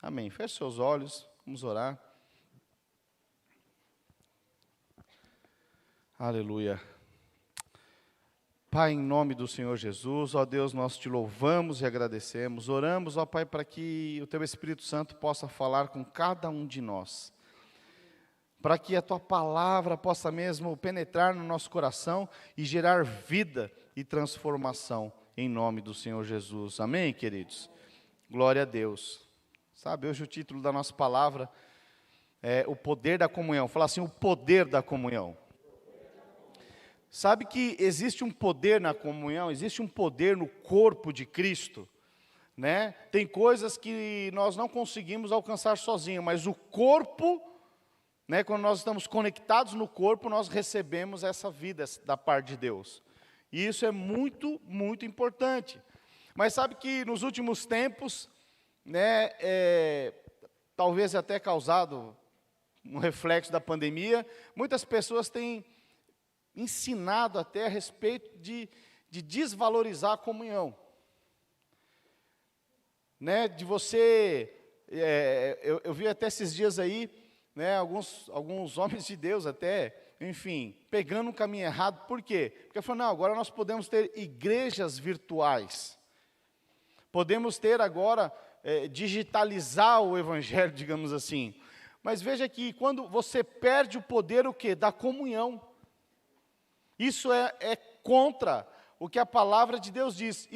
Amém. Feche seus olhos, vamos orar. Aleluia. Pai, em nome do Senhor Jesus, ó Deus, nós te louvamos e agradecemos. Oramos, ó Pai, para que o Teu Espírito Santo possa falar com cada um de nós. Para que a Tua palavra possa mesmo penetrar no nosso coração e gerar vida e transformação, em nome do Senhor Jesus. Amém, queridos? Glória a Deus. Sabe, hoje o título da nossa palavra é o poder da comunhão. Fala assim, o poder da comunhão. Sabe que existe um poder na comunhão, existe um poder no corpo de Cristo, né? Tem coisas que nós não conseguimos alcançar sozinhos, mas o corpo, né, quando nós estamos conectados no corpo, nós recebemos essa vida da parte de Deus. E isso é muito, muito importante. Mas sabe que nos últimos tempos, né, talvez até causado um reflexo da pandemia, muitas pessoas têm ensinado até a respeito de desvalorizar a comunhão, né, de você, eu vi até esses dias aí, né, alguns homens de Deus até, enfim, pegando um caminho errado. Por quê? Porque falou, não, agora nós podemos ter igrejas virtuais, podemos ter agora, digitalizar o evangelho, digamos assim. Mas veja que quando você perde o poder, o quê? Da comunhão. Isso é contra o que a palavra de Deus diz.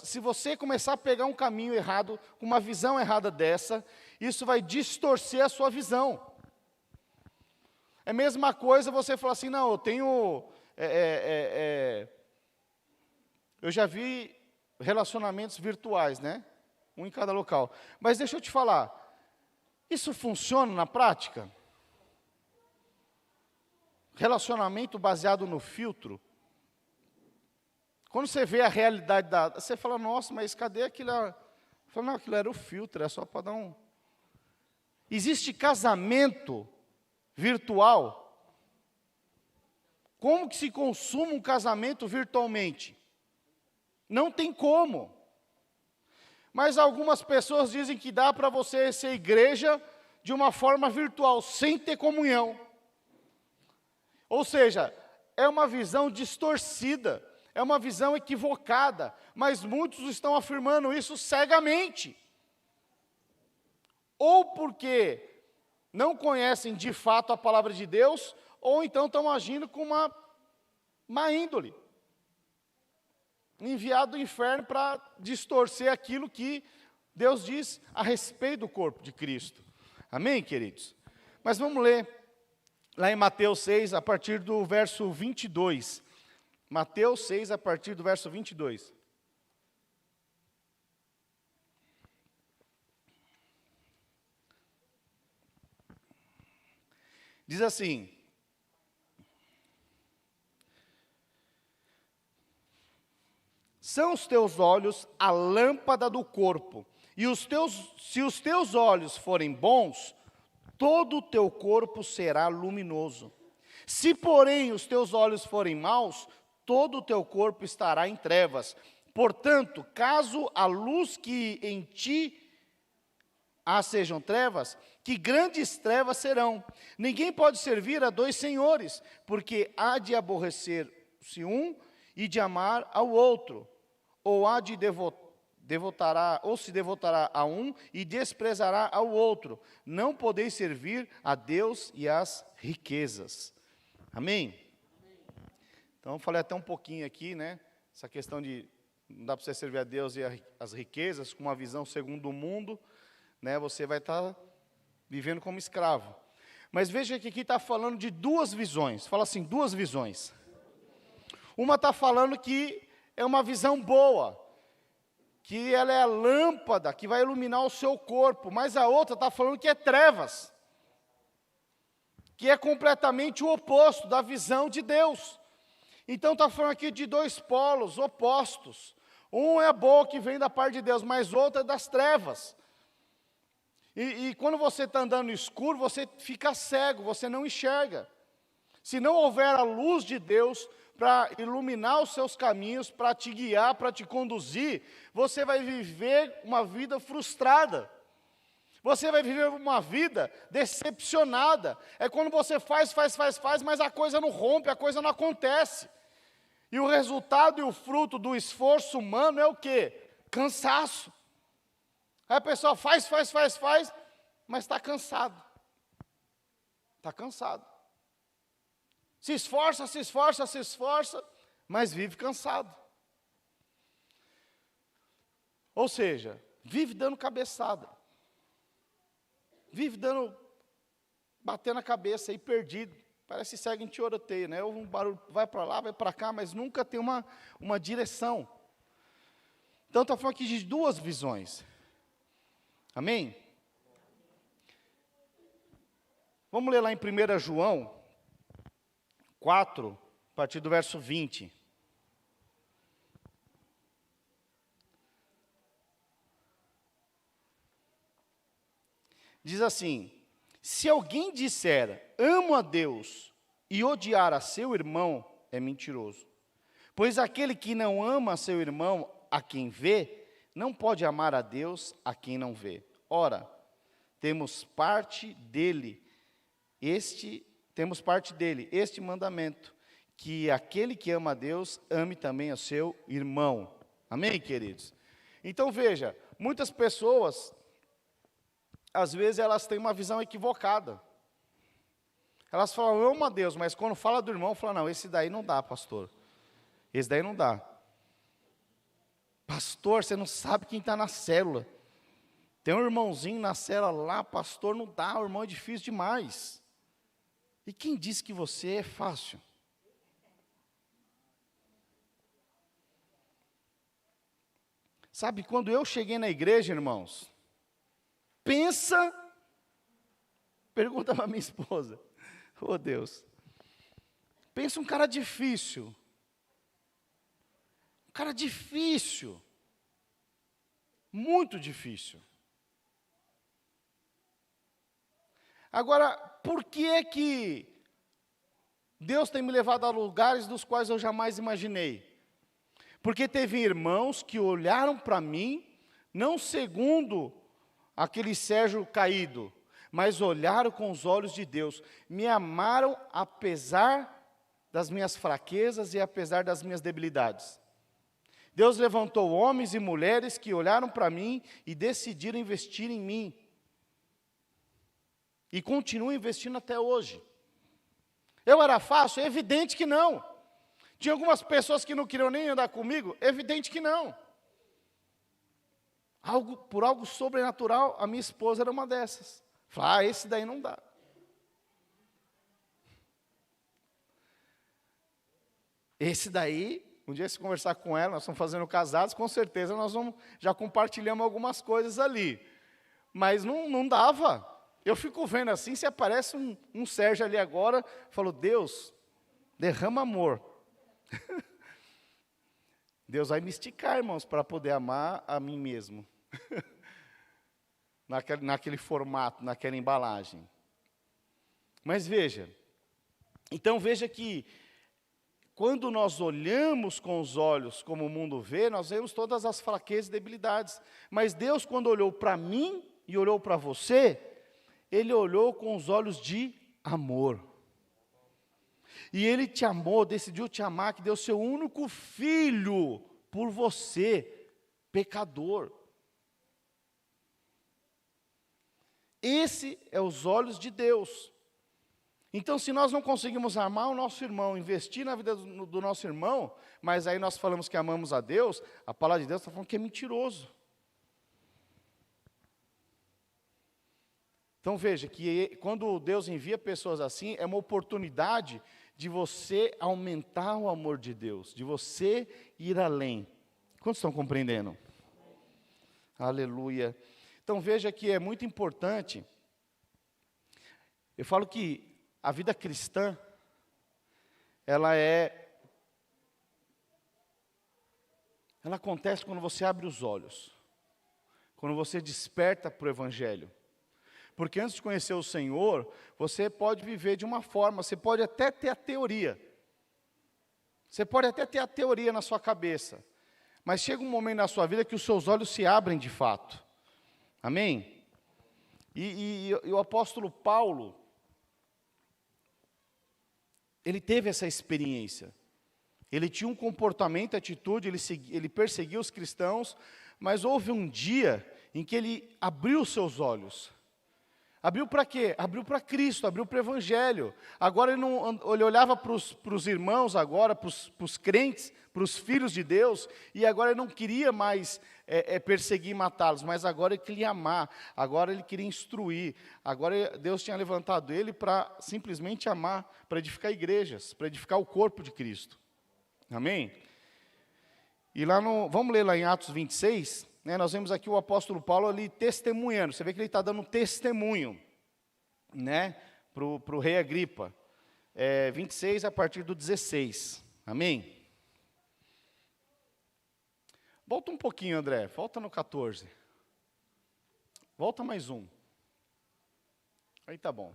Se você começar a pegar um caminho errado, com uma visão errada dessa, isso vai distorcer a sua visão. É a mesma coisa você falar assim, não, eu tenho... eu já vi relacionamentos virtuais, né? Um em cada local. Mas deixa eu te falar, isso funciona na prática? Relacionamento baseado no filtro. Quando você vê a realidade você fala, nossa, mas cadê aquilo? Fala, não, aquilo era o filtro, é só para dar um... Existe casamento virtual? Como que se consuma um casamento virtualmente? Não tem como. Mas algumas pessoas dizem que dá para você ser igreja de uma forma virtual, sem ter comunhão. Ou seja, é uma visão distorcida, é uma visão equivocada, mas muitos estão afirmando isso cegamente. Ou porque não conhecem de fato a palavra de Deus, ou então estão agindo com uma má índole. Enviado do inferno para distorcer aquilo que Deus diz a respeito do corpo de Cristo. Amém, queridos? Mas vamos ler. Lá em Mateus 6, a partir do verso 22. Mateus 6, a partir do verso 22. Diz assim: são os teus olhos a lâmpada do corpo, e se os teus olhos forem bons, todo o teu corpo será luminoso. Se, porém, os teus olhos forem maus, todo o teu corpo estará em trevas. Portanto, caso a luz que em ti sejam trevas, que grandes trevas serão. Ninguém pode servir a dois senhores, porque há de aborrecer-se um e de amar ao outro, ou há de se devotará a um e desprezará ao outro. Não podeis servir a Deus e às riquezas. Amém? Então, eu falei até um pouquinho aqui, né? Essa questão de não dá para você servir a Deus e as riquezas, com uma visão segundo o mundo, né? Você vai estar vivendo como escravo. Mas veja que aqui está falando de duas visões. Fala assim, duas visões. Uma está falando que é uma visão boa, que ela é a lâmpada que vai iluminar o seu corpo, mas a outra está falando que é trevas, que é completamente o oposto da visão de Deus. Então está falando aqui de dois polos opostos. Um é bom, que vem da parte de Deus, mas outro é das trevas. E quando você está andando no escuro, você fica cego, você não enxerga. Se não houver a luz de Deus para iluminar os seus caminhos, para te guiar, para te conduzir, você vai viver uma vida frustrada. Você vai viver uma vida decepcionada. É quando você faz, mas a coisa não rompe, a coisa não acontece. E o resultado e o fruto do esforço humano é o quê? Cansaço. Aí a pessoa faz, mas está cansado. Está cansado. Se esforça, mas vive cansado. Ou seja, vive dando cabeçada. Vive batendo a cabeça aí, perdido. Parece que segue em tiroteio, né? Um barulho vai para lá, vai para cá, mas nunca tem uma direção. Então, está falando aqui de duas visões. Amém? Vamos ler lá em 1 João 4, a partir do verso 20. Diz assim: se alguém disser, amo a Deus, e odiar a seu irmão, é mentiroso. Pois aquele que não ama a seu irmão, a quem vê, não pode amar a Deus, a quem não vê. Ora, temos parte dele, este mandamento, que aquele que ama a Deus, ame também a seu irmão. Amém, queridos? Então veja, muitas pessoas, às vezes elas têm uma visão equivocada. Elas falam, eu amo a Deus, mas quando fala do irmão, fala, não, esse daí não dá, pastor. Esse daí não dá. Pastor, você não sabe quem está na célula. Tem um irmãozinho na célula lá, pastor, não dá, o irmão é difícil demais. E quem disse que você é fácil? Sabe, quando eu cheguei na igreja, irmãos, pergunta para minha esposa, oh Deus, pensa um cara difícil, muito difícil. Agora, por que Deus tem me levado a lugares dos quais eu jamais imaginei? Porque teve irmãos que olharam para mim, não segundo aquele Sérgio caído, mas olharam com os olhos de Deus, me amaram apesar das minhas fraquezas e apesar das minhas debilidades. Deus levantou homens e mulheres que olharam para mim e decidiram investir em mim. E continuam investindo até hoje. Eu era fácil? É evidente que não. Tinha algumas pessoas que não queriam nem andar comigo? Evidente que não. Por algo sobrenatural, a minha esposa era uma dessas. Falei, esse daí não dá. Esse daí, um dia se conversar com ela, nós estamos fazendo casados, com certeza nós já compartilhamos algumas coisas ali. Mas não dava. Eu fico vendo assim, se aparece um Sérgio ali agora, falo, Deus, derrama amor. Deus vai me esticar, irmãos, para poder amar a mim mesmo. naquele formato, naquela embalagem. Mas veja, então veja que, quando nós olhamos com os olhos como o mundo vê, nós vemos todas as fraquezas e debilidades. Mas Deus, quando olhou para mim e olhou para você, Ele olhou com os olhos de amor. E Ele te amou, decidiu te amar, que deu seu único filho por você, pecador. Esse é os olhos de Deus. Então, se nós não conseguimos amar o nosso irmão, investir na vida do nosso irmão, mas aí nós falamos que amamos a Deus, a palavra de Deus está falando que é mentiroso. Então veja, que quando Deus envia pessoas assim, é uma oportunidade de você aumentar o amor de Deus, de você ir além. Quantos estão compreendendo? Aleluia. Então veja que é muito importante, eu falo que a vida cristã, ela acontece quando você abre os olhos, quando você desperta para o Evangelho. Porque antes de conhecer o Senhor, você pode viver de uma forma, você pode até ter a teoria. Você pode até ter a teoria na sua cabeça. Mas chega um momento na sua vida que os seus olhos se abrem de fato. Amém? E o apóstolo Paulo, ele teve essa experiência. Ele tinha um comportamento, atitude, ele perseguia os cristãos, mas houve um dia em que ele abriu os seus olhos. Abriu para quê? Abriu para Cristo, abriu para o Evangelho. Agora ele olhava para os irmãos, agora para os crentes, para os filhos de Deus, e agora ele não queria mais perseguir e matá-los, mas agora ele queria amar, agora ele queria instruir. Agora Deus tinha levantado ele para simplesmente amar, para edificar igrejas, para edificar o corpo de Cristo. Amém? E vamos ler lá em Atos 26, nós vemos aqui o apóstolo Paulo ali testemunhando. Você vê que ele está dando testemunho, para o rei Agripa. 26 a partir do 16. Amém? Volta um pouquinho, André. Volta no 14. Volta mais um. Aí tá bom.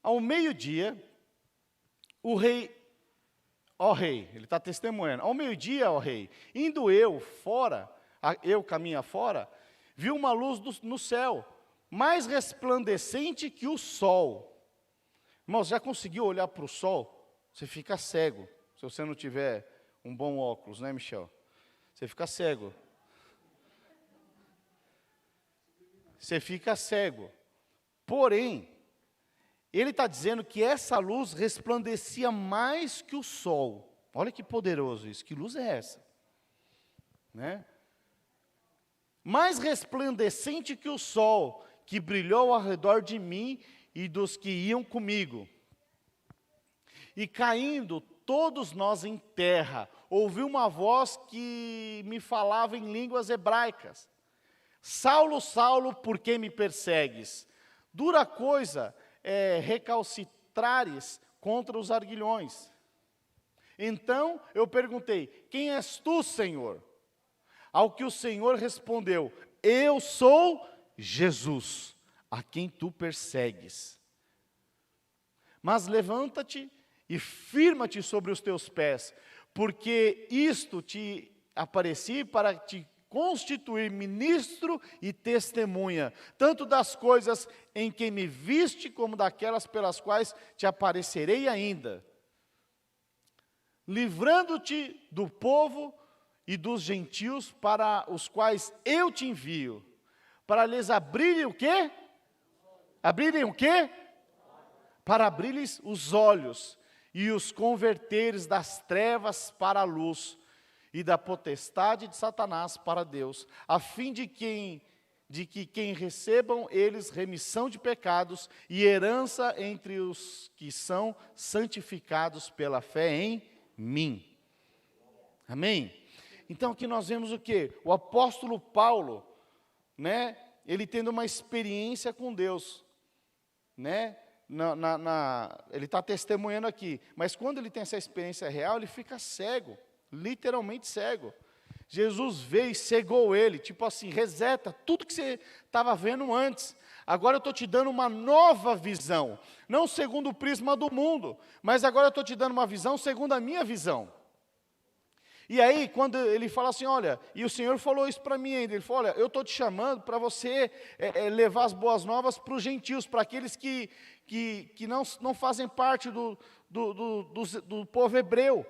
Ao meio-dia, o rei... Ó rei, ele está testemunhando. Ao meio-dia, ó rei, indo eu caminho afora, vi uma luz no céu, mais resplandecente que o sol. Irmãos, já conseguiu olhar para o sol? Você fica cego, se você não tiver um bom óculos, né, Michel? Você fica cego. Você fica cego. Porém, ele está dizendo que essa luz resplandecia mais que o sol. Olha que poderoso isso. Que luz é essa? Mais resplandecente que o sol, que brilhou ao redor de mim e dos que iam comigo. E caindo todos nós em terra, ouvi uma voz que me falava em línguas hebraicas. Saulo, Saulo, por que me persegues? Dura coisa recalcitrares contra os arguilhões. Então eu perguntei, quem és tu, Senhor? Ao que o Senhor respondeu, eu sou Jesus, a quem tu persegues. Mas levanta-te e firma-te sobre os teus pés, porque isto te apareci para te constituir ministro e testemunha, tanto das coisas em que me viste, como daquelas pelas quais te aparecerei ainda, livrando-te do povo e dos gentios para os quais eu te envio, para lhes abrirem o quê? Abrirem o quê? Para abrir-lhes os olhos e os converteres das trevas para a luz, e da potestade de Satanás para Deus, a fim de que quem recebam eles remissão de pecados e herança entre os que são santificados pela fé em mim. Amém? Então aqui nós vemos o quê? O apóstolo Paulo, ele tendo uma experiência com Deus, ele está testemunhando aqui, mas quando ele tem essa experiência real, ele fica cego. Literalmente cego. Jesus veio e cegou ele, tipo assim, reseta tudo que você estava vendo antes. Agora eu estou te dando uma nova visão, não segundo o prisma do mundo, mas agora eu estou te dando uma visão segundo a minha visão. E aí, quando ele fala assim, olha, e o Senhor falou isso para mim ainda, ele falou, olha, eu estou te chamando para você levar as boas novas para os gentios, para aqueles que não fazem parte do povo hebreu,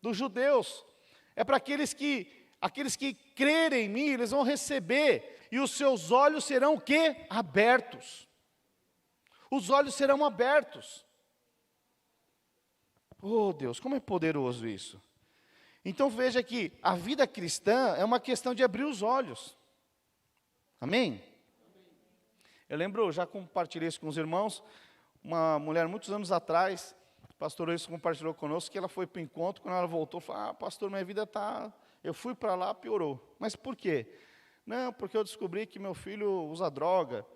dos judeus. É para aqueles que crerem em mim, eles vão receber, e os seus olhos serão o quê? Abertos. Os olhos serão abertos. Oh Deus, como é poderoso isso. Então veja que a vida cristã é uma questão de abrir os olhos. Amém? Eu lembro, já compartilhei isso com os irmãos, uma mulher muitos anos atrás, o pastor Wilson compartilhou conosco, que ela foi para o encontro, quando ela voltou, falou, pastor, minha vida está... Eu fui para lá, piorou. Mas por quê? Não, porque eu descobri que meu filho usa droga.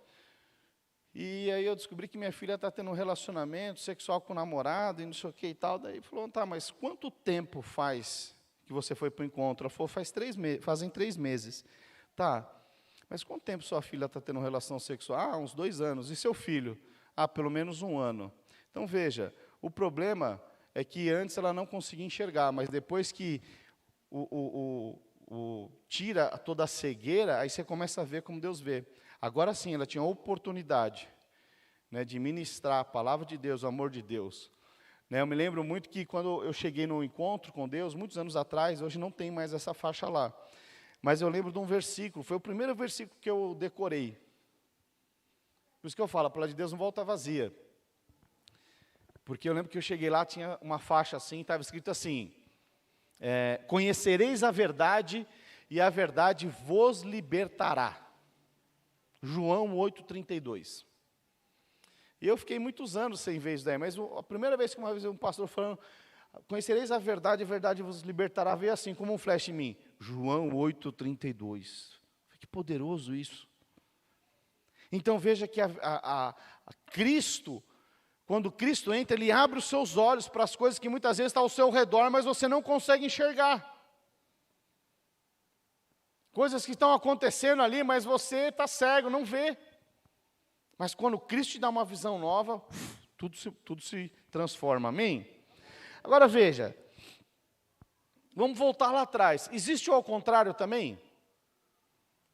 E aí eu descobri que minha filha está tendo um relacionamento sexual com o namorado, e não sei o que e tal. Daí falou, tá, mas quanto tempo faz que você foi para o encontro? Ela falou, fazem 3 meses. Tá, mas quanto tempo sua filha está tendo relação sexual? Uns 2 anos. E seu filho? Pelo menos 1 ano. Então veja, o problema é que antes ela não conseguia enxergar, mas depois que o tira toda a cegueira, aí você começa a ver como Deus vê. Agora sim, ela tinha a oportunidade, né, de ministrar a palavra de Deus, o amor de Deus. Né, eu me lembro muito que quando eu cheguei no encontro com Deus, muitos anos atrás, hoje não tem mais essa faixa lá. Mas eu lembro de um versículo, foi o primeiro versículo que eu decorei. Por isso que eu falo, a palavra de Deus não volta vazia. Porque eu lembro que eu cheguei lá, tinha uma faixa assim, estava escrito assim, conhecereis a verdade, e a verdade vos libertará. João 8,32. E eu fiquei muitos anos sem ver isso daí, mas a primeira vez que uma vez um pastor falando, conhecereis a verdade vos libertará, veio assim, como um flash em mim. João 8,32. Que poderoso isso. Então veja que a Cristo, quando Cristo entra, Ele abre os seus olhos para as coisas que muitas vezes estão ao seu redor, mas você não consegue enxergar. Coisas que estão acontecendo ali, mas você está cego, não vê. Mas quando Cristo te dá uma visão nova, tudo se transforma, amém? Agora veja, vamos voltar lá atrás. Existe o ao contrário também?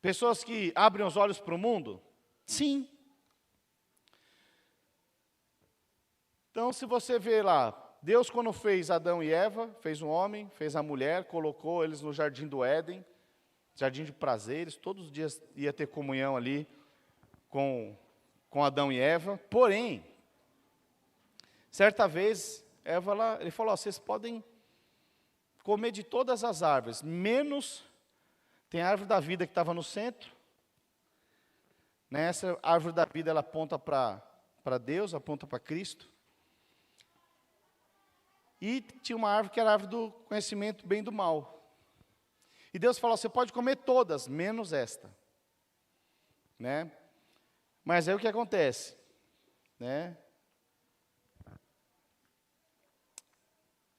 Pessoas que abrem os olhos para o mundo? Sim. Então, se você vê lá, Deus quando fez Adão e Eva, fez um homem, fez a mulher, colocou eles no jardim do Éden, jardim de prazeres, todos os dias ia ter comunhão ali com Adão e Eva. Porém, certa vez, ele falou, vocês podem comer de todas as árvores, menos, tem a árvore da vida que estava no centro. Essa árvore da vida, ela aponta para Deus, aponta para Cristo. E tinha uma árvore que era a árvore do conhecimento do bem e do mal. E Deus falou, você pode comer todas, menos esta. Né? Mas aí o que acontece? Né?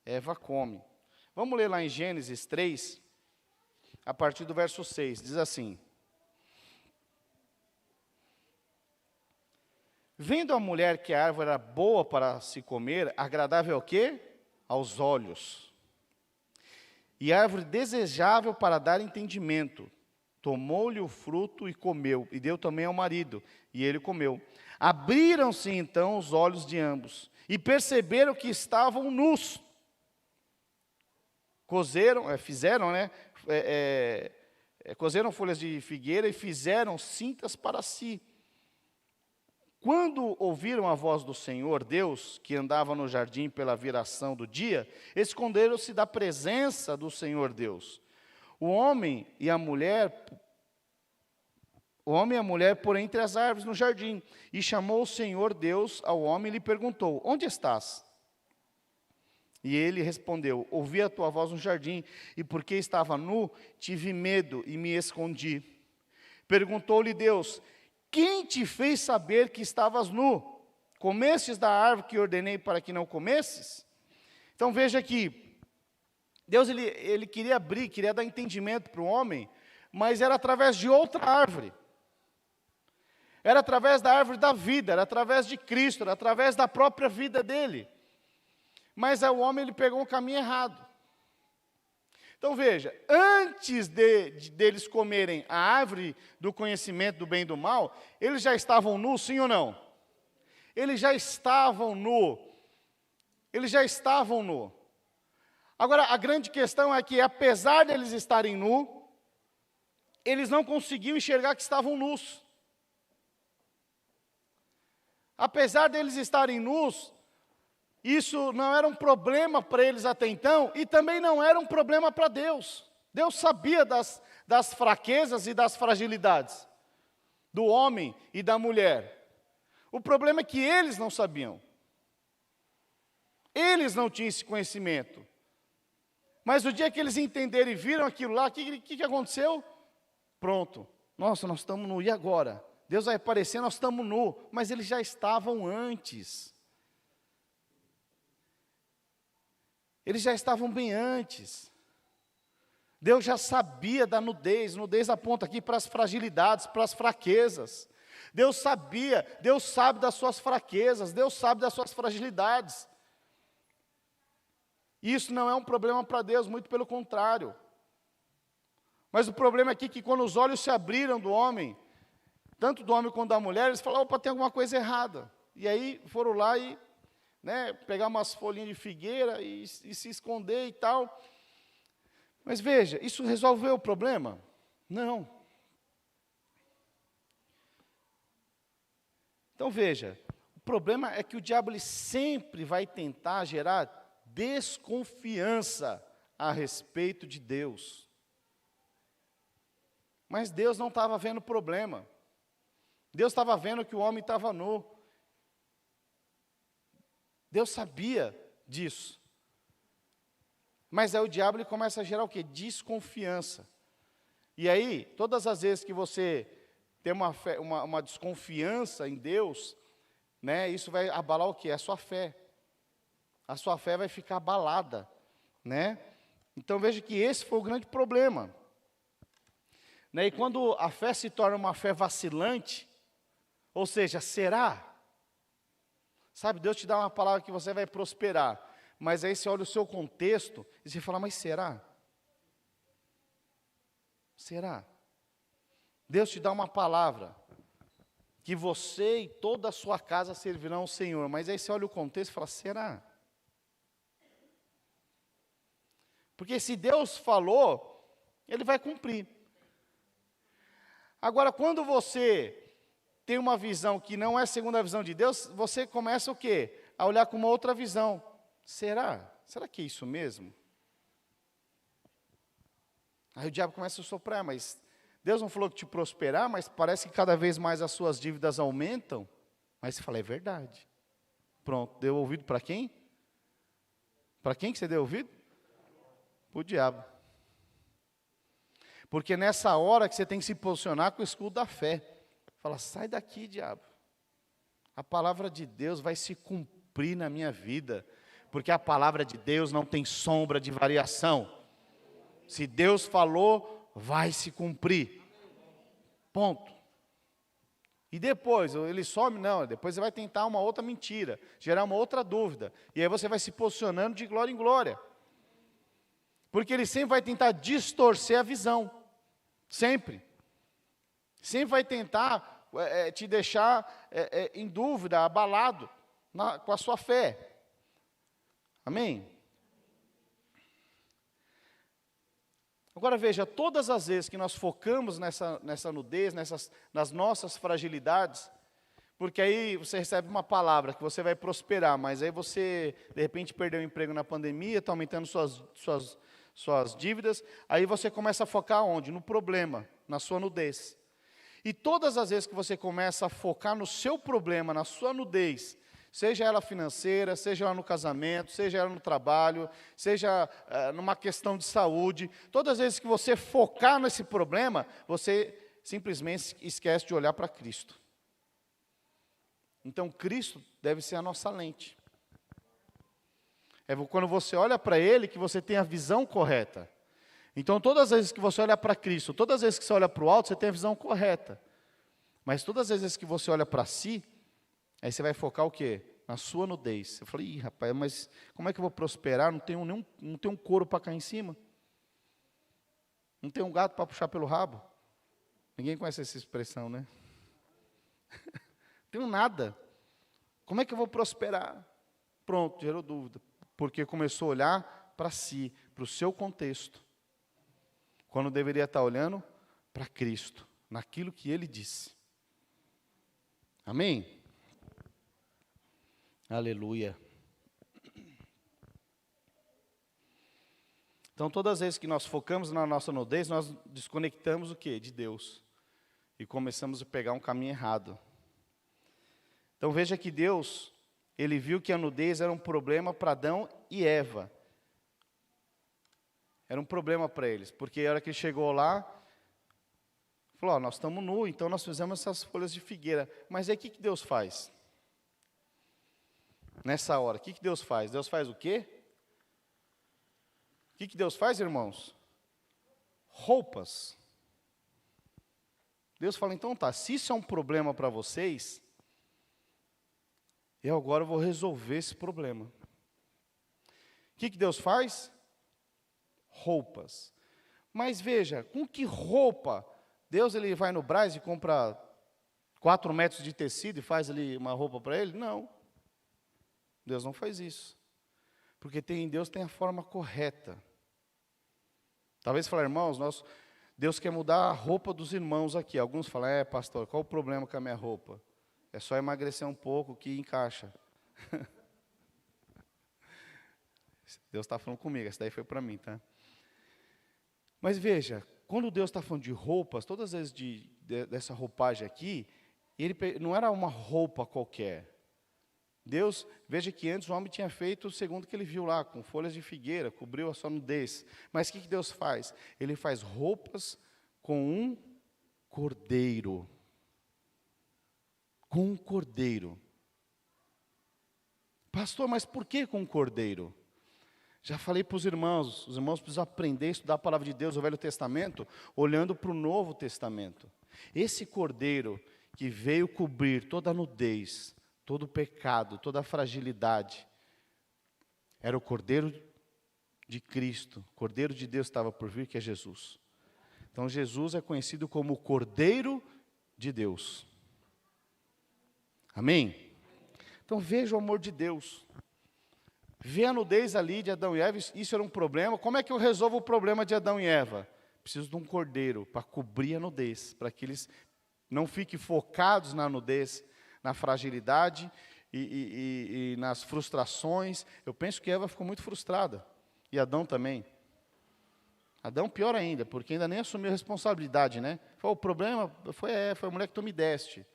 Eva come. Vamos ler lá em Gênesis 3, a partir do verso 6, diz assim. Vendo a mulher que a árvore era boa para se comer, agradável ao quê? Aos olhos. E árvore desejável para dar entendimento. Tomou-lhe o fruto e comeu, e deu também ao marido, e ele comeu. Abriram-se então os olhos de ambos, e perceberam que estavam nus. Cozeram folhas de figueira e fizeram cintas para si. Quando ouviram a voz do Senhor Deus, que andava no jardim pela viração do dia, esconderam-se da presença do Senhor Deus. O homem e a mulher por entre as árvores no jardim, e chamou o Senhor Deus ao homem e lhe perguntou, onde estás? E ele respondeu, ouvi a tua voz no jardim, e porque estava nu, tive medo e me escondi. Perguntou-lhe Deus, quem te fez saber que estavas nu? Comestes da árvore que ordenei para que não comesses? Então veja que Deus ele queria abrir, queria dar entendimento para o homem, mas era através de outra árvore. Era através da árvore da vida, era através de Cristo, era através da própria vida dele. Mas o homem ele pegou um caminho errado. Então veja, antes deles comerem a árvore do conhecimento do bem e do mal, eles já estavam nus, sim ou não? Eles já estavam nus. Eles já estavam nus. Agora, a grande questão é que, apesar deles estarem nus, eles não conseguiam enxergar que estavam nus. Apesar deles estarem nus, isso não era um problema para eles até então, e também não era um problema para Deus. Deus sabia das fraquezas e das fragilidades do homem e da mulher. O problema é que eles não sabiam. Eles não tinham esse conhecimento. Mas o dia que eles entenderam e viram aquilo lá, o que aconteceu? Pronto. Nossa, nós estamos nu, e agora? Deus vai aparecer, nós estamos nu. Mas eles já estavam antes. Eles já estavam bem antes. Deus já sabia da nudez. Nudez aponta aqui para as fragilidades, para as fraquezas. Deus sabia, Deus sabe das suas fraquezas, Deus sabe das suas fragilidades. Isso não é um problema para Deus, muito pelo contrário. Mas o problema aqui é que quando os olhos se abriram do homem, tanto do homem quanto da mulher, eles falaram, opa, tem alguma coisa errada. E aí foram lá e, pegar umas folhinhas de figueira e se esconder e tal. Mas veja, isso resolveu o problema? Não. Então veja, o problema é que o diabo ele sempre vai tentar gerar desconfiança a respeito de Deus. Mas Deus não estava vendo o problema. Deus estava vendo que o homem estava nu. Deus sabia disso. Mas aí o diabo ele começa a gerar o quê? Desconfiança. E aí, todas as vezes que você tem uma desconfiança em Deus, isso vai abalar o quê? A sua fé. A sua fé vai ficar abalada, Então veja que esse foi o grande problema. E quando a fé se torna uma fé vacilante, ou seja, será? Sabe, Deus te dá uma palavra que você vai prosperar, mas aí você olha o seu contexto e você fala, mas será? Será? Deus te dá uma palavra, que você e toda a sua casa servirão ao Senhor, mas aí você olha o contexto e fala, será? Porque se Deus falou, Ele vai cumprir. Agora, quando você tem uma visão que não é segundo a visão de Deus, você começa o quê? A olhar com uma outra visão. Será? Será que é isso mesmo? Aí o diabo começa a soprar, mas Deus não falou que te prosperar, mas parece que cada vez mais as suas dívidas aumentam. Mas você fala, é verdade. Pronto, deu ouvido para quem? Para quem que você deu ouvido? Para o diabo. Porque nessa hora que você tem que se posicionar com o escudo da fé. Fala, sai daqui, diabo. A palavra de Deus vai se cumprir na minha vida. Porque a palavra de Deus não tem sombra de variação. Se Deus falou, vai se cumprir. Ponto. E depois, ele some? Não, depois você vai tentar uma outra mentira, gerar uma outra dúvida. E aí você vai se posicionando de glória em glória. Porque ele sempre vai tentar distorcer a visão. Sempre. Sempre vai tentar te deixar em dúvida, abalado com a sua fé. Amém? Agora veja, todas as vezes que nós focamos nessa nudez, nas nossas fragilidades, porque aí você recebe uma palavra que você vai prosperar, mas aí você, de repente, perdeu o emprego na pandemia, está aumentando suas dívidas, aí você começa a focar onde? No problema, na sua nudez. E todas as vezes que você começa a focar no seu problema, na sua nudez, seja ela financeira, seja ela no casamento, seja ela no trabalho, seja numa questão de saúde, todas as vezes que você focar nesse problema, você simplesmente esquece de olhar para Cristo. Então, Cristo deve ser a nossa lente. É quando você olha para Ele que você tem a visão correta. Então, todas as vezes que você olha para Cristo, todas as vezes que você olha para o alto, você tem a visão correta. Mas todas as vezes que você olha para si, aí você vai focar o quê? Na sua nudez. Eu falei, ih, rapaz, mas como é que eu vou prosperar? Não tenho um couro para cair em cima. Não tenho um gato para puxar pelo rabo. Ninguém conhece essa expressão, né? Não tenho nada. Como é que eu vou prosperar? Pronto, gerou dúvida. Porque começou a olhar para si, para o seu contexto. Quando deveria estar olhando para Cristo, naquilo que Ele disse. Amém? Aleluia. Então, todas as vezes que nós focamos na nossa nudez, nós desconectamos o quê? De Deus. E começamos a pegar um caminho errado. Então, veja que Deus, Ele viu que a nudez era um problema para Adão e Eva. Era um problema para eles, porque a hora que ele chegou lá, falou, nós estamos nus, então nós fizemos essas folhas de figueira. Mas aí o que Deus faz? Nessa hora, o que Deus faz? Deus faz o quê? O que Deus faz, irmãos? Roupas. Deus fala, então tá, se isso é um problema para vocês, eu agora vou resolver esse problema. O que Deus faz? Roupas. Mas veja, com que roupa? Deus ele vai no Brás e compra 4 metros de tecido e faz ali uma roupa para ele? Não. Deus não faz isso. Porque em Deus tem a forma correta. Talvez falar, irmãos, Deus quer mudar a roupa dos irmãos aqui. Alguns falam, pastor, qual o problema com a minha roupa? É só emagrecer um pouco que encaixa. Deus está falando comigo, essa daí foi para mim, tá? Mas veja, quando Deus está falando de roupas, todas as vezes dessa roupagem aqui, não era uma roupa qualquer. Deus, veja que antes o homem tinha feito segundo o que ele viu lá, com folhas de figueira, cobriu a sua nudez. Mas o que Deus faz? Ele faz roupas com um cordeiro. Com um cordeiro. Pastor, mas por que com um cordeiro? Já falei para os irmãos precisam aprender a estudar a palavra de Deus, o Velho Testamento, olhando para o Novo Testamento. Esse cordeiro que veio cobrir toda a nudez, todo o pecado, toda a fragilidade, era o Cordeiro de Cristo, o Cordeiro de Deus estava por vir, que é Jesus. Então Jesus é conhecido como o Cordeiro de Deus. Amém? Então veja o amor de Deus. Vê a nudez ali de Adão e Eva, isso era um problema. Como é que eu resolvo o problema de Adão e Eva? Preciso de um cordeiro para cobrir a nudez, para que eles não fiquem focados na nudez, na fragilidade e nas frustrações. Eu penso que Eva ficou muito frustrada, e Adão também. Adão pior ainda, porque ainda nem assumiu a responsabilidade, né? O problema foi a mulher que tu me deste.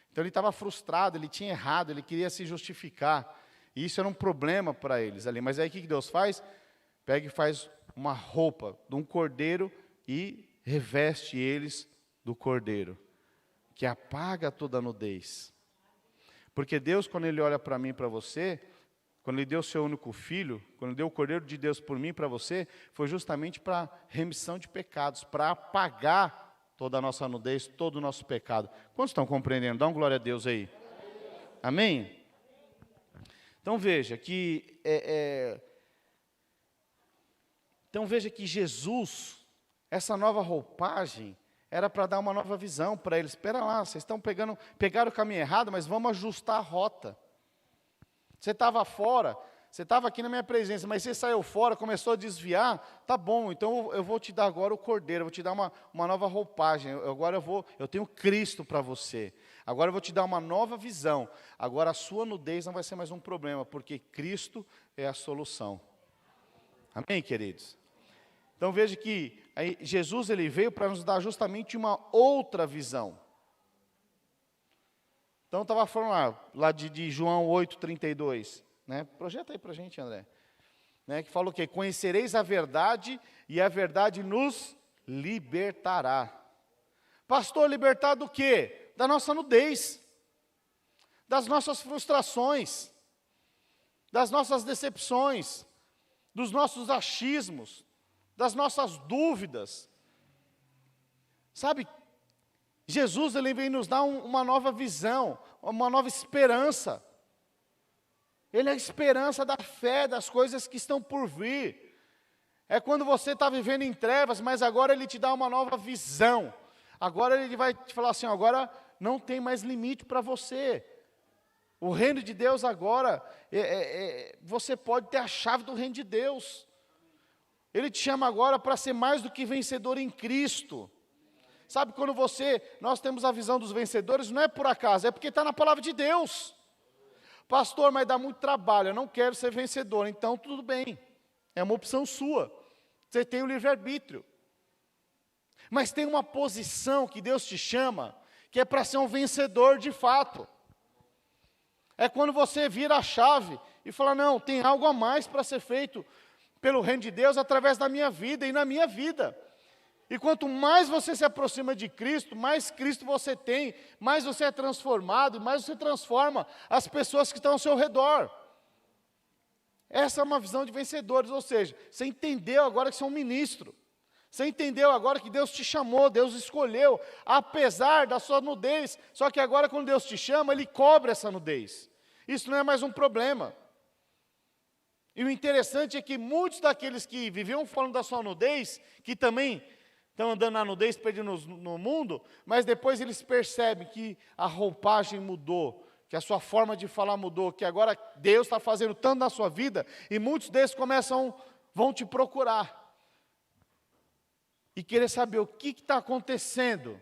Então ele estava frustrado, ele tinha errado, ele queria se justificar. E isso era um problema para eles ali. Mas aí o que Deus faz? Pega e faz uma roupa de um cordeiro e reveste eles do cordeiro, que apaga toda a nudez. Porque Deus, quando Ele olha para mim e para você, quando Ele deu o seu único filho, quando deu o Cordeiro de Deus por mim e para você, foi justamente para remissão de pecados, para apagar toda a nossa nudez, todo o nosso pecado. Quantos estão compreendendo? Dá uma glória a Deus aí. Amém? Então veja que Jesus, essa nova roupagem, era para dar uma nova visão para eles. Espera lá, vocês pegaram o caminho errado, mas vamos ajustar a rota. Você estava fora, você estava aqui na minha presença, mas você saiu fora, começou a desviar, tá bom, então eu vou te dar agora o cordeiro, eu vou te dar uma nova roupagem, eu tenho Cristo para você. Agora eu vou te dar uma nova visão. Agora a sua nudez não vai ser mais um problema, porque Cristo é a solução. Amém, queridos? Então veja que aí, Jesus ele veio para nos dar justamente uma outra visão. Então estava falando lá de João 8:32, né? Projeta aí para a gente, André. Né? Que fala o quê? Conhecereis a verdade e a verdade nos libertará. Pastor, libertar do quê? Da nossa nudez, das nossas frustrações, das nossas decepções, dos nossos achismos, das nossas dúvidas. Sabe, Jesus ele vem nos dar uma nova visão, uma nova esperança. Ele é a esperança da fé, das coisas que estão por vir. É quando você está vivendo em trevas, mas agora Ele te dá uma nova visão. Agora Ele vai te falar assim, agora não tem mais limite para você. O reino de Deus agora, você pode ter a chave do reino de Deus. Ele te chama agora para ser mais do que vencedor em Cristo. Sabe, quando nós temos a visão dos vencedores, não é por acaso, é porque está na palavra de Deus. Pastor, mas dá muito trabalho, eu não quero ser vencedor. Então, tudo bem, é uma opção sua. Você tem o livre-arbítrio. Mas tem uma posição que Deus te chama, que é para ser um vencedor de fato. É quando você vira a chave e fala, não, tem algo a mais para ser feito pelo reino de Deus através da minha vida e na minha vida. E quanto mais você se aproxima de Cristo, mais Cristo você tem, mais você é transformado, mais você transforma as pessoas que estão ao seu redor. Essa é uma visão de vencedores, ou seja, você entendeu agora que você é um ministro. Você entendeu agora que Deus te chamou, Deus escolheu, apesar da sua nudez. Só que agora quando Deus te chama, Ele cobre essa nudez. Isso não é mais um problema. E o interessante é que muitos daqueles que viviam falando da sua nudez, que também estão andando na nudez, perdidos no mundo, mas depois eles percebem que a roupagem mudou, que a sua forma de falar mudou, que agora Deus está fazendo tanto na sua vida, e muitos deles vão te procurar, e querer saber o que está acontecendo.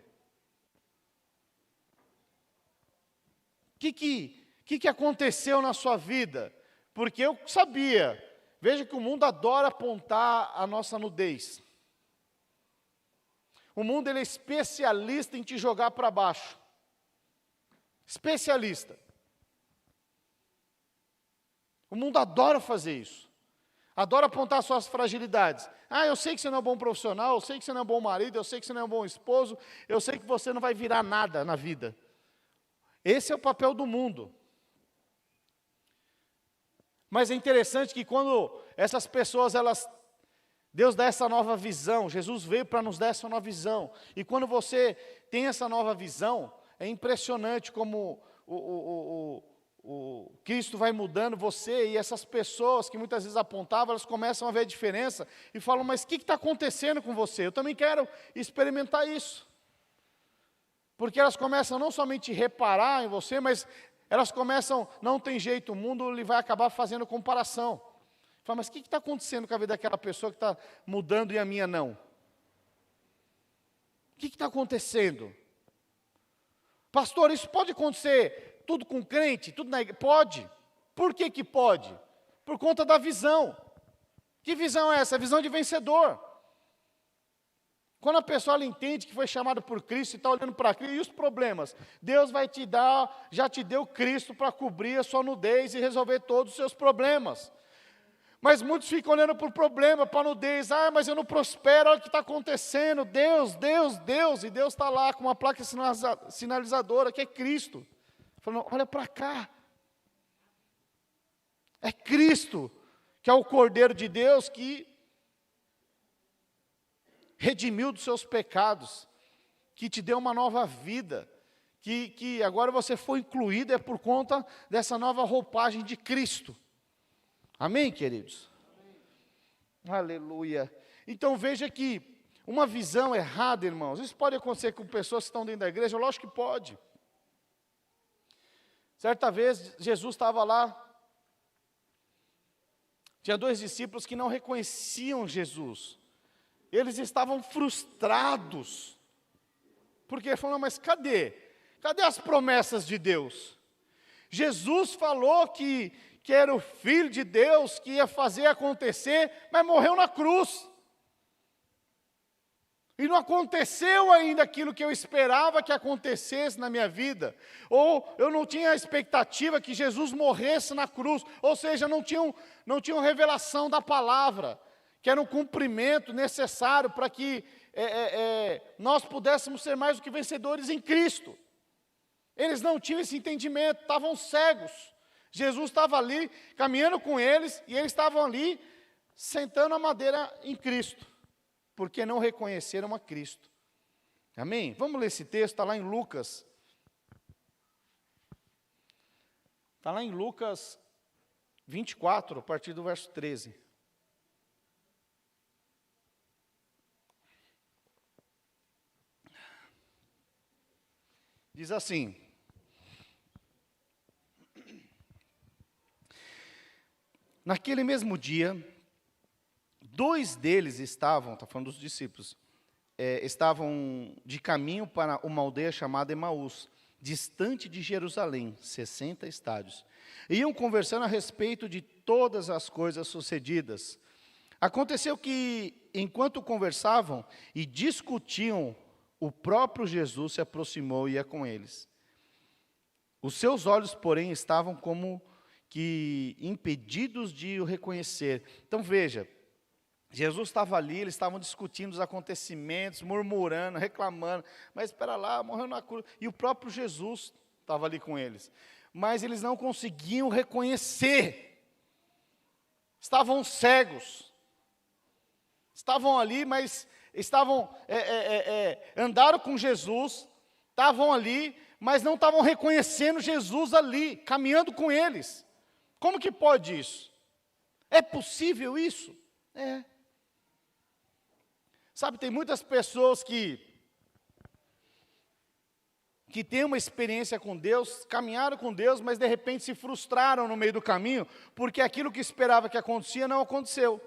O que aconteceu na sua vida? Porque eu sabia, veja que o mundo adora apontar a nossa nudez. O mundo ele é especialista em te jogar para baixo. Especialista. O mundo adora fazer isso. Adora apontar suas fragilidades. Ah, eu sei que você não é um bom profissional, eu sei que você não é um bom marido, eu sei que você não é um bom esposo, eu sei que você não vai virar nada na vida. Esse é o papel do mundo. Mas é interessante que quando essas pessoas, Deus dá essa nova visão, Jesus veio para nos dar essa nova visão. E quando você tem essa nova visão, é impressionante como o Cristo vai mudando você, e essas pessoas que muitas vezes apontavam, elas começam a ver a diferença e falam, mas o que está acontecendo com você? Eu também quero experimentar isso. Porque elas começam não somente a reparar em você, mas elas começam, não tem jeito, o mundo ele vai acabar fazendo comparação. Fala, mas o que está acontecendo com a vida daquela pessoa que está mudando e a minha não? O que está acontecendo? Pastor, isso pode acontecer tudo com crente? Tudo na igreja? Pode. Por que pode? Por conta da visão. Que visão é essa? A visão de vencedor. Quando a pessoa ela entende que foi chamada por Cristo e está olhando para Cristo, e os problemas? Deus vai te dar, já te deu Cristo para cobrir a sua nudez e resolver todos os seus problemas. Mas muitos ficam olhando para o problema, para a nudez. Ah, mas eu não prospero, olha o que está acontecendo. Deus, Deus, Deus. E Deus está lá com uma placa sinalizadora, que é Cristo. Falando, olha para cá. É Cristo, que é o Cordeiro de Deus, que redimiu dos seus pecados, que te deu uma nova vida, que agora você foi incluído, é por conta dessa nova roupagem de Cristo. Amém, queridos? Amém. Aleluia. Então veja que uma visão errada, irmãos, isso pode acontecer com pessoas que estão dentro da igreja, lógico que pode. Certa vez, Jesus estava lá, tinha 2 discípulos que não reconheciam Jesus. Eles estavam frustrados, porque falaram, mas cadê? Cadê as promessas de Deus? Jesus falou que era o Filho de Deus, que ia fazer acontecer, mas morreu na cruz. E não aconteceu ainda aquilo que eu esperava que acontecesse na minha vida. Ou eu não tinha a expectativa que Jesus morresse na cruz. Ou seja, não tinham revelação da palavra, que era um cumprimento necessário para que nós pudéssemos ser mais do que vencedores em Cristo. Eles não tinham esse entendimento, estavam cegos. Jesus estava ali, caminhando com eles, e eles estavam ali, sentando a madeira em Cristo, porque não reconheceram a Cristo. Amém? Vamos ler esse texto, está lá em Lucas. Está lá em Lucas 24, a partir do verso 13. Diz assim: naquele mesmo dia, 2 deles estavam, está falando dos discípulos, estavam de caminho para uma aldeia chamada Emaús, distante de Jerusalém, 60 estádios. Iam conversando a respeito de todas as coisas sucedidas. Aconteceu que, enquanto conversavam e discutiam, o próprio Jesus se aproximou e ia com eles. Os seus olhos, porém, estavam como que impedidos de o reconhecer. Então veja, Jesus estava ali, eles estavam discutindo os acontecimentos, murmurando, reclamando, mas espera lá, morreu na cruz. E o próprio Jesus estava ali com eles. Mas eles não conseguiam reconhecer. Estavam cegos. Estavam ali, mas andaram com Jesus, estavam ali, mas não estavam reconhecendo Jesus ali, caminhando com eles. Como que pode isso? É possível isso? É. Sabe, tem muitas pessoas que têm uma experiência com Deus, caminharam com Deus, mas de repente se frustraram no meio do caminho, porque aquilo que esperava que acontecia não aconteceu.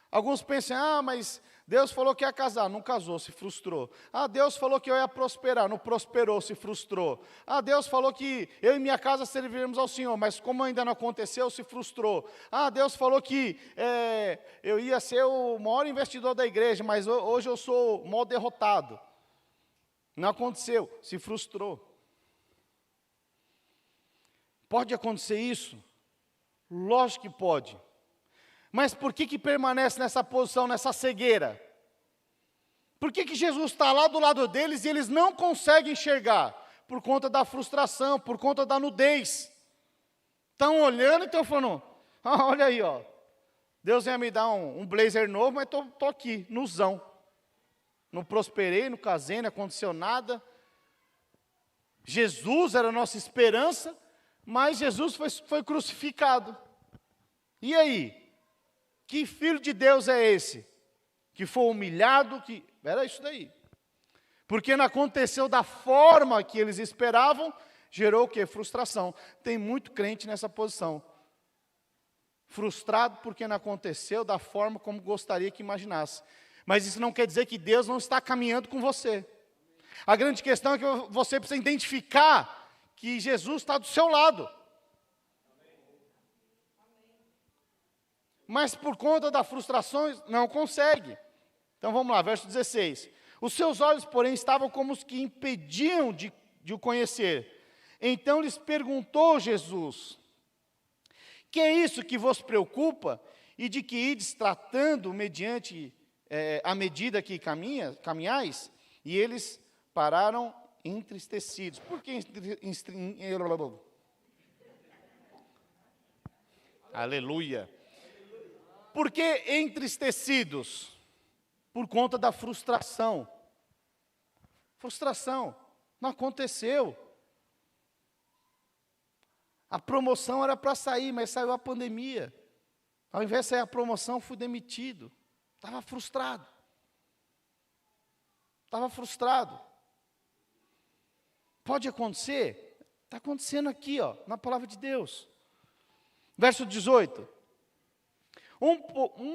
Alguns pensam, mas Deus falou que ia casar, não casou, se frustrou. Deus falou que eu ia prosperar, não prosperou, se frustrou. Deus falou que eu e minha casa serviremos ao Senhor, mas como ainda não aconteceu, se frustrou. Deus falou que eu ia ser o maior investidor da igreja, mas hoje eu sou mal derrotado. Não aconteceu, se frustrou. Pode acontecer isso? Lógico que pode. Mas por que permanece nessa posição, nessa cegueira? Por que Jesus está lá do lado deles e eles não conseguem enxergar? Por conta da frustração, por conta da nudez. Estão olhando e estão falando, olha aí, ó. Deus ia me dar um blazer novo, mas estou aqui, nuzão. Não prosperei, não casei, não aconteceu nada. Jesus era a nossa esperança, mas Jesus foi crucificado. E aí? Que filho de Deus é esse? Que foi humilhado, era isso daí. Porque não aconteceu da forma que eles esperavam, gerou o quê? Frustração. Tem muito crente nessa posição. Frustrado porque não aconteceu da forma como gostaria que imaginasse. Mas isso não quer dizer que Deus não está caminhando com você. A grande questão é que você precisa identificar que Jesus está do seu lado. Mas por conta das frustrações, não consegue. Então vamos lá, verso 16. Os seus olhos, porém, estavam como os que impediam de o conhecer. Então lhes perguntou Jesus, que é isso que vos preocupa, e de que ides tratando mediante a medida que caminhais? E eles pararam entristecidos. Por que Aleluia. Por que entristecidos? Por conta da frustração. Frustração. Não aconteceu. A promoção era para sair, mas saiu a pandemia. Ao invés de sair a promoção, fui demitido. Estava frustrado. Estava frustrado. Pode acontecer? Está acontecendo aqui, na palavra de Deus. Verso 18.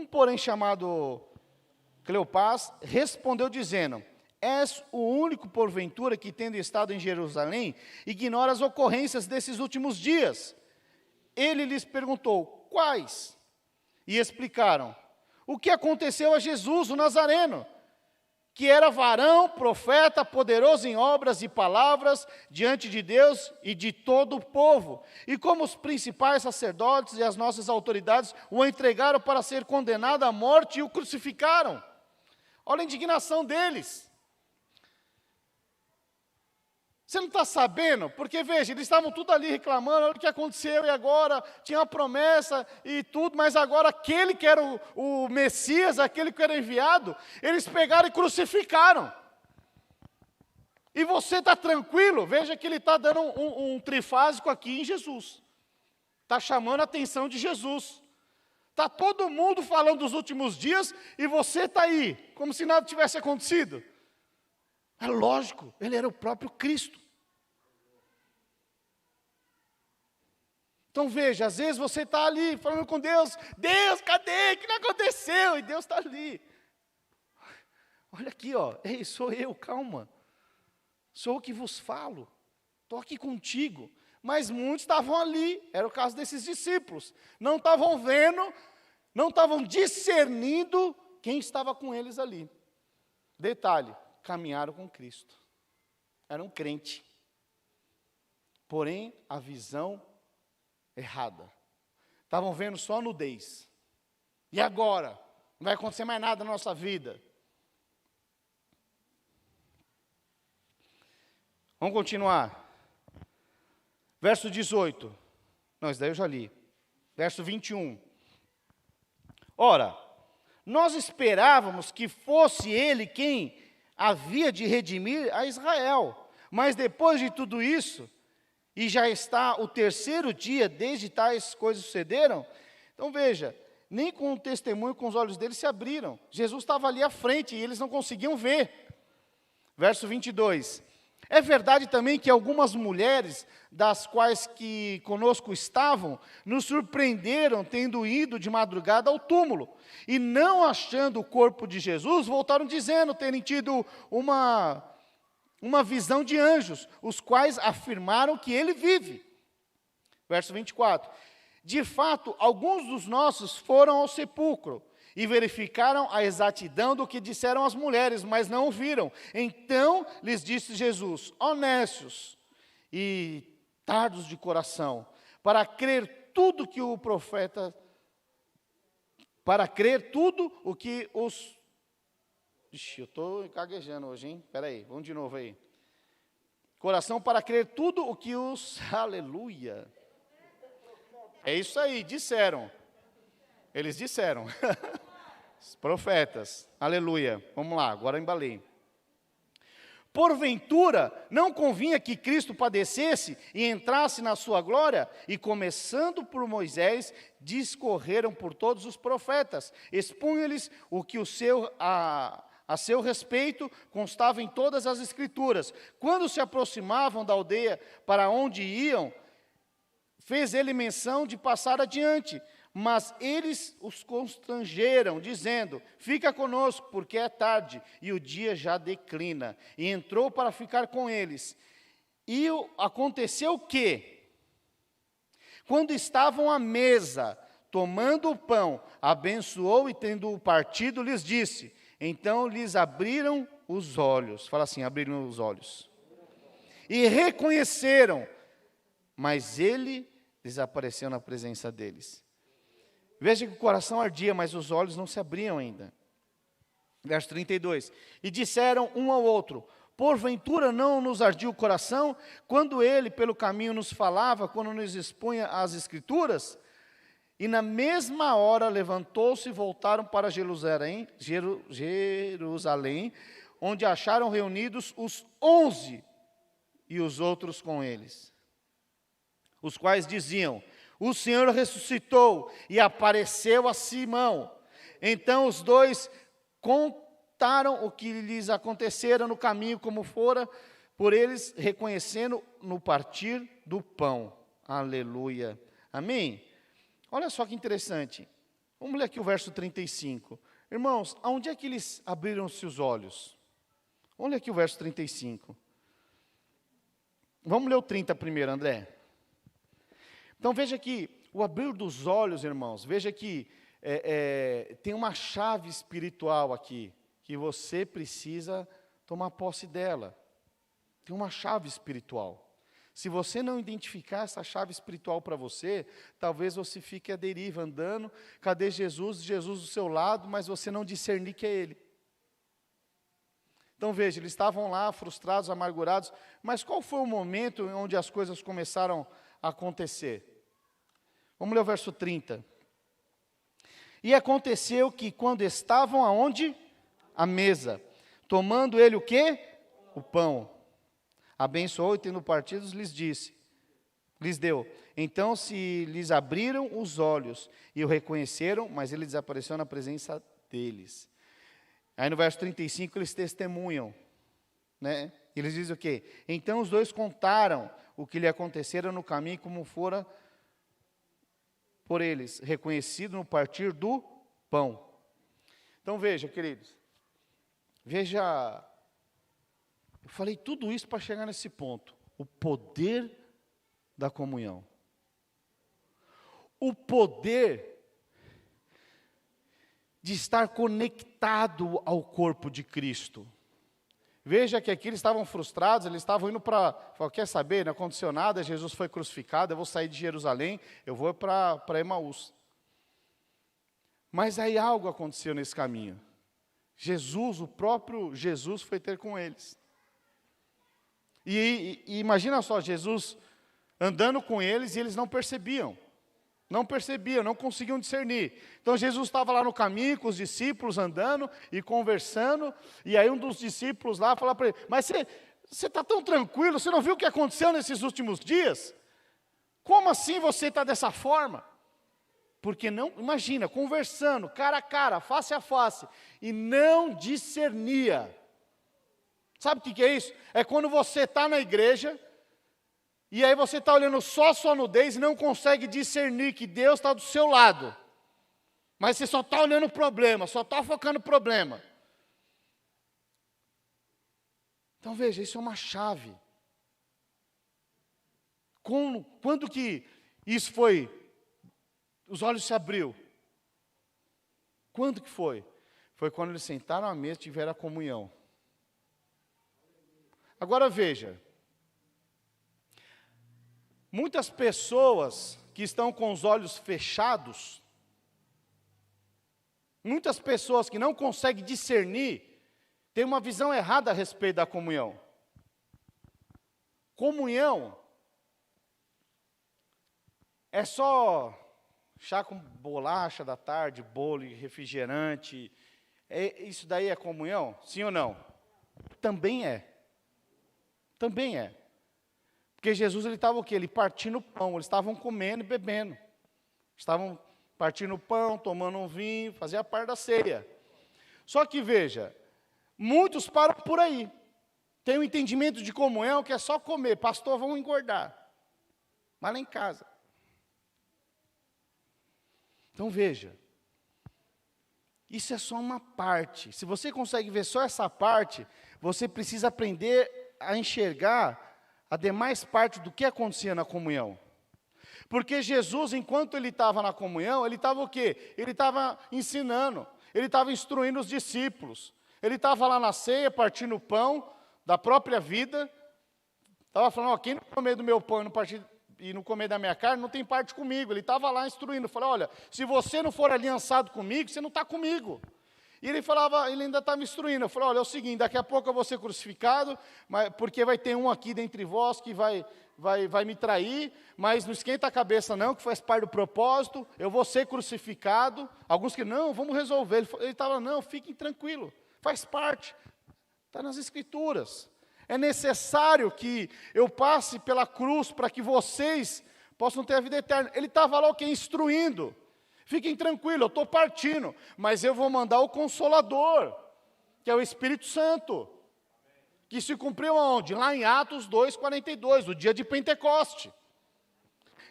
Porém, chamado Cleopas, respondeu dizendo, és o único, porventura, que tendo estado em Jerusalém, ignora as ocorrências desses últimos dias. Ele lhes perguntou, quais? E explicaram, o que aconteceu a Jesus, o Nazareno, que era varão, profeta, poderoso em obras e palavras, diante de Deus e de todo o povo. E como os principais sacerdotes e as nossas autoridades o entregaram para ser condenado à morte e o crucificaram. Olha a indignação deles. Você não está sabendo? Porque, veja, eles estavam tudo ali reclamando, olha o que aconteceu, e agora tinha uma promessa e tudo, mas agora aquele que era o Messias, aquele que era enviado, eles pegaram e crucificaram. E você está tranquilo? Veja que ele está dando um trifásico aqui em Jesus. Está chamando a atenção de Jesus. Está todo mundo falando dos últimos dias e você está aí, como se nada tivesse acontecido. É lógico, ele era o próprio Cristo. Então veja, às vezes você está ali falando com Deus, Deus, cadê? O que não aconteceu? E Deus está ali. Olha aqui, ei, sou eu, calma. Sou eu que vos falo. Estou aqui contigo. Mas muitos estavam ali, era o caso desses discípulos. Não estavam vendo, não estavam discernindo quem estava com eles ali. Detalhe, caminharam com Cristo. Eram crente. Porém, a visão errada. Estavam vendo só a nudez. E agora? Não vai acontecer mais nada na nossa vida. Vamos continuar. Verso 18. Não, isso daí eu já li. Verso 21. Ora, nós esperávamos que fosse ele quem havia de redimir a Israel. Mas depois de tudo isso, e já está o terceiro dia desde tais coisas sucederam, então veja, nem com o testemunho, com os olhos deles se abriram. Jesus estava ali à frente e eles não conseguiam ver. Verso 22. É verdade também que algumas mulheres, das quais que conosco estavam, nos surpreenderam tendo ido de madrugada ao túmulo, e não achando o corpo de Jesus, voltaram dizendo terem tido uma visão de anjos, os quais afirmaram que ele vive. Verso 24. De fato, alguns dos nossos foram ao sepulcro e verificaram a exatidão do que disseram as mulheres, mas não o viram. Então lhes disse Jesus: honestos e tardos de coração, para crer tudo que o profeta, para crer tudo o que os... Ixi, eu estou gaguejando hoje, hein? Espera aí, vamos de novo aí. Coração para crer tudo o que os... Aleluia! É isso aí, disseram. Eles disseram. Os profetas. Aleluia. Vamos lá, agora embalei. Porventura, não convinha que Cristo padecesse e entrasse na sua glória? E começando por Moisés, discorreram por todos os profetas. Expunha-lhes o que a seu respeito constava em todas as Escrituras. Quando se aproximavam da aldeia para onde iam, fez ele menção de passar adiante, mas eles os constrangeram, dizendo: fica conosco, porque é tarde, e o dia já declina. E entrou para ficar com eles. E aconteceu que, quando estavam à mesa, tomando o pão, abençoou e tendo partido, lhes disse. Então lhes abriram os olhos. Fala assim, abriram os olhos. E reconheceram, mas ele desapareceu na presença deles. Veja que o coração ardia, mas os olhos não se abriam ainda. Verso 32. E disseram um ao outro: porventura não nos ardia o coração, quando ele pelo caminho nos falava, quando nos expunha as Escrituras? E na mesma hora levantou-se e voltaram para Jerusalém, onde acharam reunidos os 11 e os outros com eles, os quais diziam: o Senhor ressuscitou e apareceu a Simão. Então os dois contaram o que lhes acontecera no caminho, como fora por eles, reconhecendo no partir do pão. Aleluia. Amém? Olha só que interessante. Vamos ler aqui o verso 35. Irmãos, aonde é que eles abriram-se os olhos? Vamos ler aqui o verso 35. Vamos ler o 30 primeiro, André. Então veja que o abrir dos olhos, irmãos, veja que tem uma chave espiritual aqui, que você precisa tomar posse dela. Tem uma chave espiritual. Se você não identificar essa chave espiritual para você, talvez você fique à deriva andando, cadê Jesus? Jesus do seu lado, mas você não discernir que é Ele. Então veja, eles estavam lá frustrados, amargurados, mas qual foi o momento onde as coisas começaram a acontecer? Vamos ler o verso 30. E aconteceu que quando estavam aonde? À mesa, tomando ele o quê? O pão. Abençoou e tendo partidos lhes deu. Então se lhes abriram os olhos e o reconheceram, mas ele desapareceu na presença deles. Aí no verso 35 eles testemunham, né? Eles dizem o quê? Então os dois contaram o que lhe acontecera no caminho, como fora por eles, reconhecido no partir do pão. Então veja, queridos, veja, eu falei tudo isso para chegar nesse ponto, o poder da comunhão. O poder de estar conectado ao corpo de Cristo. Veja que aqui eles estavam frustrados, eles estavam indo para... Quer saber, não aconteceu nada, Jesus foi crucificado, eu vou sair de Jerusalém, eu vou para Emaús. Mas aí algo aconteceu nesse caminho. Jesus, o próprio Jesus foi ter com eles. E imagina só, Jesus andando com eles e eles não percebiam. Não conseguiam discernir. Então Jesus estava lá no caminho com os discípulos andando e conversando, e aí um dos discípulos lá falou para ele: mas você está tão tranquilo, você não viu o que aconteceu nesses últimos dias? Como assim você está dessa forma? Porque não, imagina, conversando, cara a cara, face a face, e não discernia. Sabe o que é isso? É quando você está na igreja, e aí você está olhando só a sua nudez e não consegue discernir que Deus está do seu lado. Mas você só está olhando o problema, só está focando no problema. Então veja, isso é uma chave. Quando que isso foi, os olhos se abriu? Quando que foi? Foi quando eles sentaram à mesa e tiveram a comunhão. Agora veja, muitas pessoas que estão com os olhos fechados, muitas pessoas que não conseguem discernir, têm uma visão errada a respeito da comunhão. Comunhão é só chá com bolacha da tarde, bolo e refrigerante. Isso daí é comunhão? Sim ou não? Também é. Também é. Porque Jesus, ele estava o quê? Ele partindo o pão, eles estavam comendo e bebendo. Estavam partindo o pão, tomando um vinho, fazia parte da ceia. Só que veja, muitos param por aí. Tem um entendimento de comunhão que é só comer. Pastor, vamos engordar. Mas lá em casa. Então veja, isso é só uma parte. Se você consegue ver só essa parte, você precisa aprender a enxergar a demais parte do que acontecia na comunhão. Porque Jesus, enquanto ele estava na comunhão, ele estava o quê? Ele estava ensinando, ele estava instruindo os discípulos. Ele estava lá na ceia, partindo o pão da própria vida. Estava falando, ó, quem não comer do meu pão e não comer da minha carne, não tem parte comigo. Ele estava lá instruindo, falou, olha, se você não for aliançado comigo, você não está comigo. E ele falava, ele ainda estava instruindo, eu falei, olha, é o seguinte, daqui a pouco eu vou ser crucificado, porque vai ter um aqui dentre vós que vai me trair, mas não esquenta a cabeça não, que faz parte do propósito, eu vou ser crucificado. Alguns que, não, vamos resolver. Ele estava, não, fiquem tranquilos, faz parte, está nas Escrituras. É necessário que eu passe pela cruz para que vocês possam ter a vida eterna. Ele estava lá o quê? Instruindo. Fiquem tranquilos, eu estou partindo, mas eu vou mandar o Consolador, que é o Espírito Santo, que se cumpriu aonde? Lá em Atos 2:42, no dia de Pentecoste.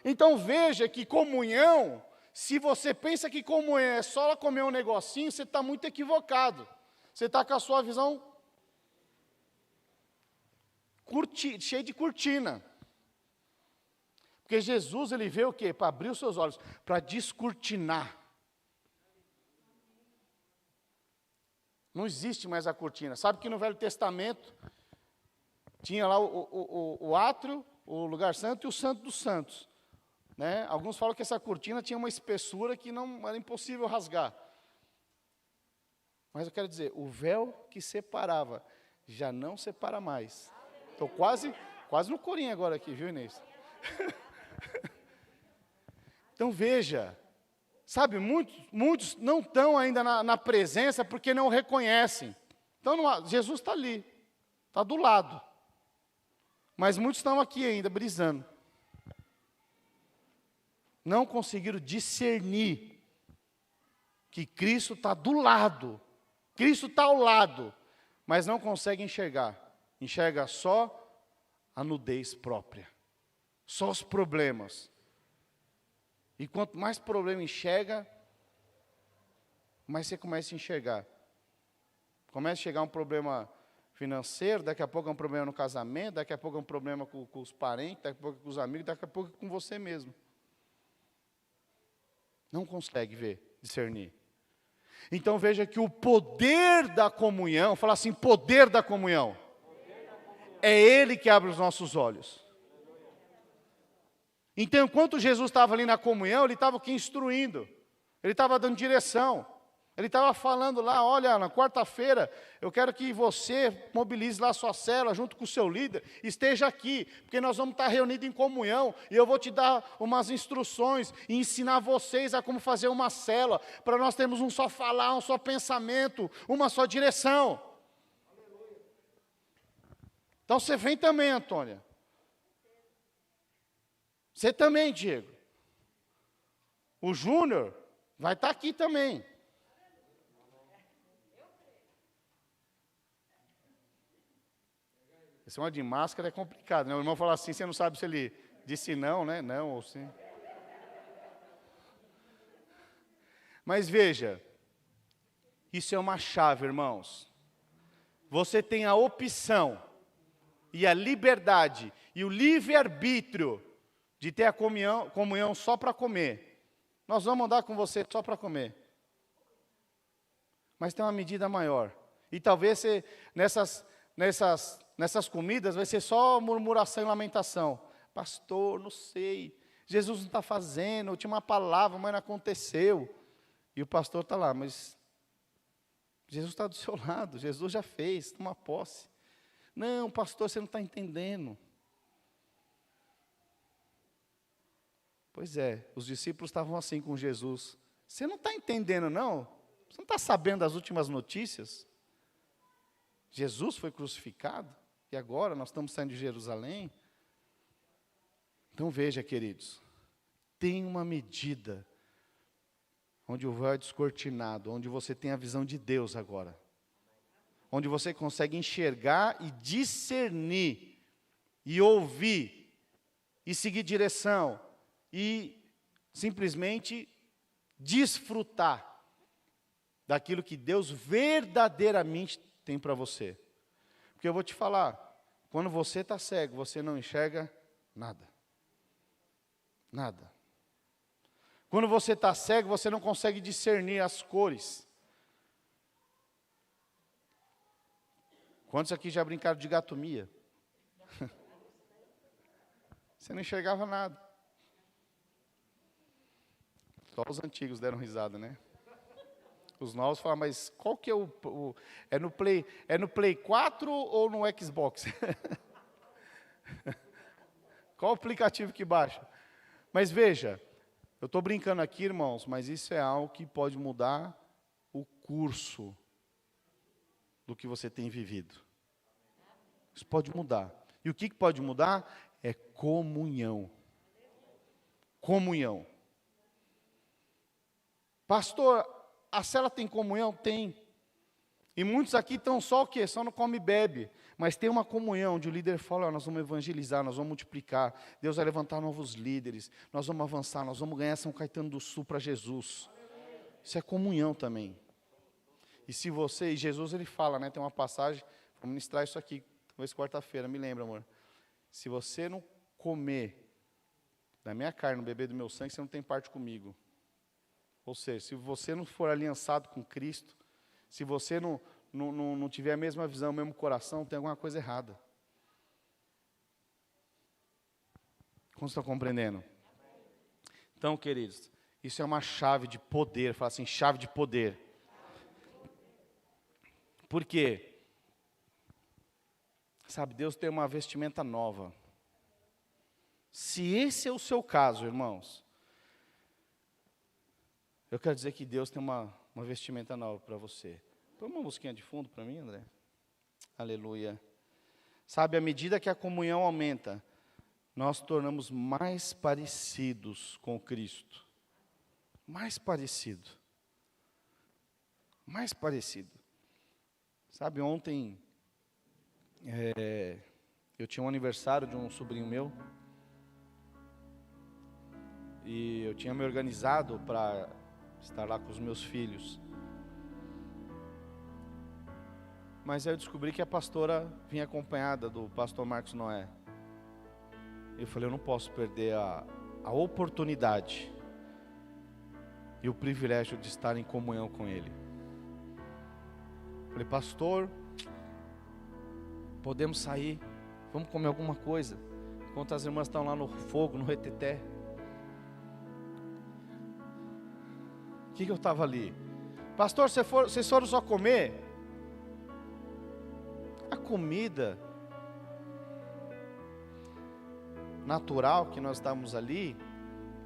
Então veja que comunhão, se você pensa que comunhão é só comer um negocinho, você está muito equivocado. Você está com a sua visão cheia de cortina. Porque Jesus, ele veio o quê? Para abrir os seus olhos, para descortinar. Não existe mais a cortina. Sabe que no Velho Testamento tinha lá o átrio, o lugar santo e o santo dos santos. Né? Alguns falam que essa cortina tinha uma espessura que não era impossível rasgar. Mas eu quero dizer, o véu que separava já não separa mais. Estou quase no corinho agora aqui, viu, Inês? Então veja, sabe, muitos não estão ainda na presença porque não reconhecem. Então Jesus está ali, está do lado. Mas muitos estão aqui ainda brisando. Não conseguiram discernir que Cristo está do lado. Cristo está ao lado, mas não conseguem enxergar. Enxerga só a nudez própria. Só os problemas. E quanto mais problema enxerga, mais você começa a enxergar. Começa a chegar um problema financeiro, daqui a pouco é um problema no casamento, daqui a pouco é um problema com os parentes, daqui a pouco com os amigos, daqui a pouco é com você mesmo. Não consegue ver, discernir. Então veja que o poder da comunhão, fala assim, poder da comunhão. É Ele que abre os nossos olhos. Então, enquanto Jesus estava ali na comunhão, Ele estava aqui instruindo. Ele estava dando direção. Ele estava falando lá, olha, na quarta-feira, eu quero que você mobilize lá a sua célula, junto com o seu líder, esteja aqui, porque nós vamos estar reunidos em comunhão, e eu vou te dar umas instruções, e ensinar vocês a como fazer uma célula, para nós termos um só falar, um só pensamento, uma só direção. Então você vem também, Antônia. Você também, Diego. O Júnior vai estar aqui também. Esse uma de máscara é complicado, né? O irmão fala assim, você não sabe se ele disse não, né? Não ou sim. Mas veja, isso é uma chave, irmãos. Você tem a opção e a liberdade e o livre-arbítrio de ter a comunhão só para comer. Nós vamos andar com você só para comer. Mas tem uma medida maior. E talvez você, nessas comidas vai ser só murmuração e lamentação. Pastor, não sei. Jesus não está fazendo, eu tinha uma palavra, mas não aconteceu. E o pastor está lá, mas Jesus está do seu lado, Jesus já fez, toma posse. Não, pastor, você não está entendendo. Pois é, os discípulos estavam assim com Jesus. Você não está entendendo, não? Você não está sabendo das últimas notícias? Jesus foi crucificado, e agora nós estamos saindo de Jerusalém. Então veja, queridos, tem uma medida onde o véu é descortinado, onde você tem a visão de Deus agora. Onde você consegue enxergar e discernir, e ouvir, e seguir direção, e simplesmente desfrutar daquilo que Deus verdadeiramente tem para você. Porque eu vou te falar, quando você está cego, você não enxerga nada. Nada. Quando você está cego, você não consegue discernir as cores. Quantos aqui já brincaram de gatomia? Você não enxergava nada. Só os antigos deram risada, né? Os novos falam, mas qual que é é no Play 4 ou no Xbox? Qual o aplicativo que baixa? Mas veja, eu estou brincando aqui, irmãos, mas isso é algo que pode mudar o curso do que você tem vivido. Isso pode mudar. E o que pode mudar? É comunhão. Comunhão. Pastor, a célula tem comunhão? Tem. E muitos aqui estão só o quê? Só no come e bebe. Mas tem uma comunhão onde o líder fala, nós vamos evangelizar, nós vamos multiplicar. Deus vai levantar novos líderes. Nós vamos avançar, nós vamos ganhar São Caetano do Sul para Jesus. Isso é comunhão também. E se você, e Jesus ele fala, né? Tem uma passagem, vou ministrar isso aqui, talvez quarta-feira, me lembra, amor. Se você não comer da minha carne, não beber do meu sangue, você não tem parte comigo. Ou seja, se você não for aliançado com Cristo, se você não tiver a mesma visão, o mesmo coração, tem alguma coisa errada. Como você está compreendendo? Então, queridos, isso é uma chave de poder, fala assim, chave de poder. Por quê? Sabe, Deus tem uma vestimenta nova. Se esse é o seu caso, irmãos, eu quero dizer que Deus tem uma vestimenta nova para você. Põe uma musiquinha de fundo para mim, André. Aleluia. Sabe, à medida que a comunhão aumenta, nós tornamos mais parecidos com Cristo. Mais parecido. Mais parecido. Sabe, ontem, eu tinha um aniversário de um sobrinho meu. E eu tinha me organizado para estar lá com os meus filhos. Mas aí eu descobri que a pastora vinha acompanhada do pastor Marcos Noé. Eu falei, eu não posso perder a oportunidade e o privilégio de estar em comunhão com ele. Falei, pastor, podemos sair, vamos comer alguma coisa, enquanto as irmãs estão lá no fogo, no reteté. O que eu estava ali? Pastor, vocês foram só comer? A comida natural que nós estávamos ali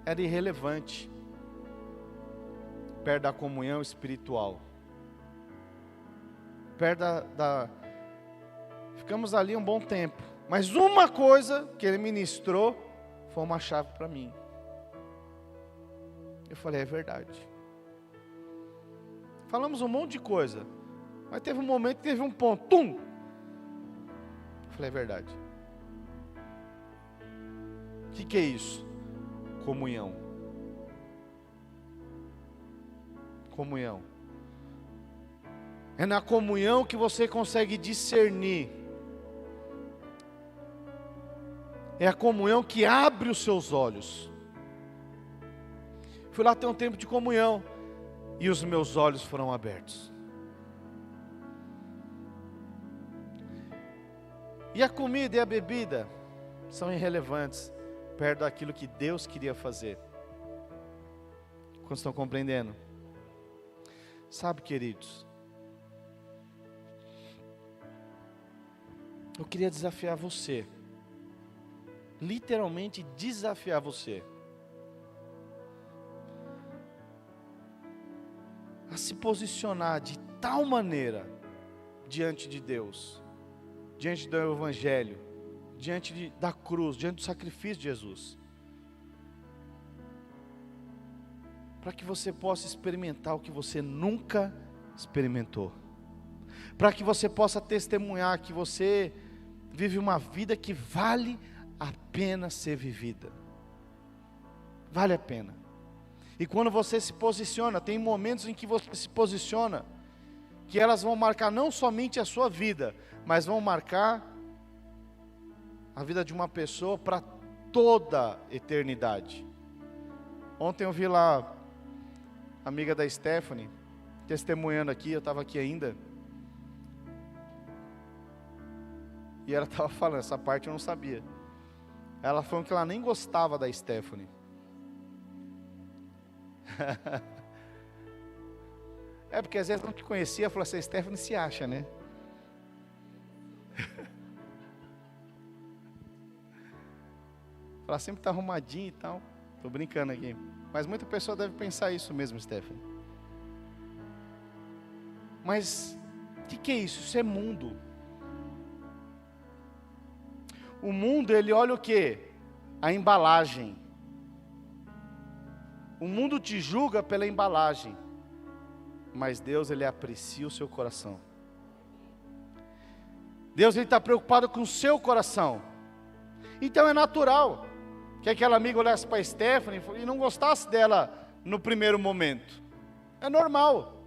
era irrelevante perto da comunhão espiritual. Perto ficamos ali um bom tempo. Mas uma coisa que ele ministrou foi uma chave para mim. Eu falei, é verdade. Falamos um monte de coisa, mas teve um momento que teve um ponto, tum! Eu falei, é verdade. O que é isso? Comunhão. Comunhão. É na comunhão que você consegue discernir. É a comunhão que abre os seus olhos. Fui lá ter um tempo de comunhão e os meus olhos foram abertos. E a comida e a bebida são irrelevantes perto daquilo que Deus queria fazer. Quantos estão compreendendo? Sabe, queridos, eu queria desafiar você, literalmente desafiar você, a se posicionar de tal maneira diante de Deus, diante do Evangelho, diante da cruz, diante do sacrifício de Jesus, para que você possa experimentar o que você nunca experimentou, para que você possa testemunhar que você vive uma vida que vale a pena ser vivida, vale a pena. E quando você se posiciona, tem momentos em que você se posiciona, que elas vão marcar não somente a sua vida, mas vão marcar a vida de uma pessoa para toda a eternidade. Ontem eu vi lá a amiga da Stephanie, testemunhando aqui, eu estava aqui ainda, e ela estava falando, essa parte eu não sabia. Ela falou que ela nem gostava da Stephanie. É porque às vezes não te conhecia, falou assim, a Stephanie se acha, né? Ela sempre está arrumadinha e tal. Estou brincando aqui. Mas muita pessoa deve pensar isso mesmo, Stephanie. Mas o que é isso? Isso é mundo. O mundo, ele olha o quê? A embalagem. O mundo te julga pela embalagem. Mas Deus, ele aprecia o seu coração. Deus, ele está preocupado com o seu coração. Então é natural que aquela amiga olhasse para a Stephanie e não gostasse dela no primeiro momento. É normal.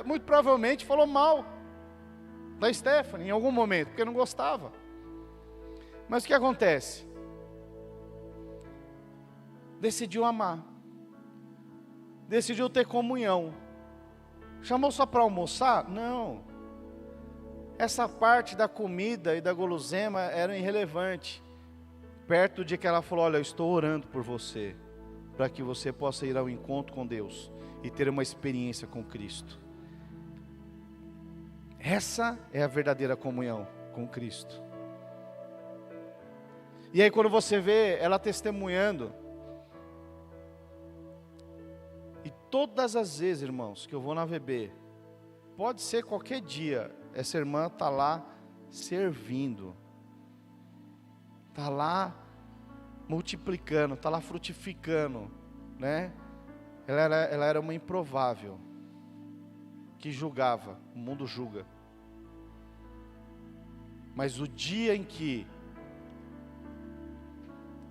Muito provavelmente falou mal da Stephanie em algum momento, porque não gostava. Mas o que acontece? Decidiu amar. Decidiu ter comunhão. Chamou só para almoçar? Não. Essa parte da comida e da guloseima era irrelevante. Perto do dia que ela falou, olha, eu estou orando por você, para que você possa ir ao encontro com Deus e ter uma experiência com Cristo. Essa é a verdadeira comunhão com Cristo. E aí quando você vê ela testemunhando, e todas as vezes, irmãos, que eu vou na VB, pode ser qualquer dia, essa irmã está lá servindo, está lá multiplicando, está lá frutificando, né? Ela era uma improvável, que julgava, o mundo julga. Mas o dia em que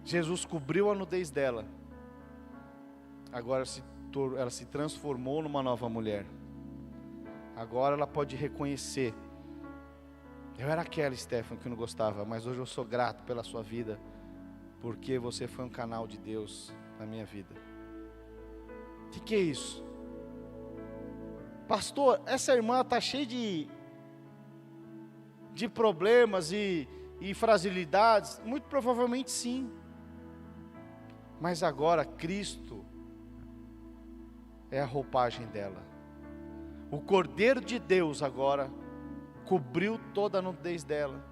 Jesus cobriu a nudez dela, agora ela se transformou numa nova mulher. Agora ela pode reconhecer. Eu era aquela Stephanie que não gostava, mas hoje eu sou grato pela sua vida, porque você foi um canal de Deus na minha vida. O que é isso? Pastor, essa irmã está cheia de problemas e fragilidades. Muito provavelmente sim. Mas agora Cristo é a roupagem dela. O Cordeiro de Deus agora cobriu toda a nudez dela.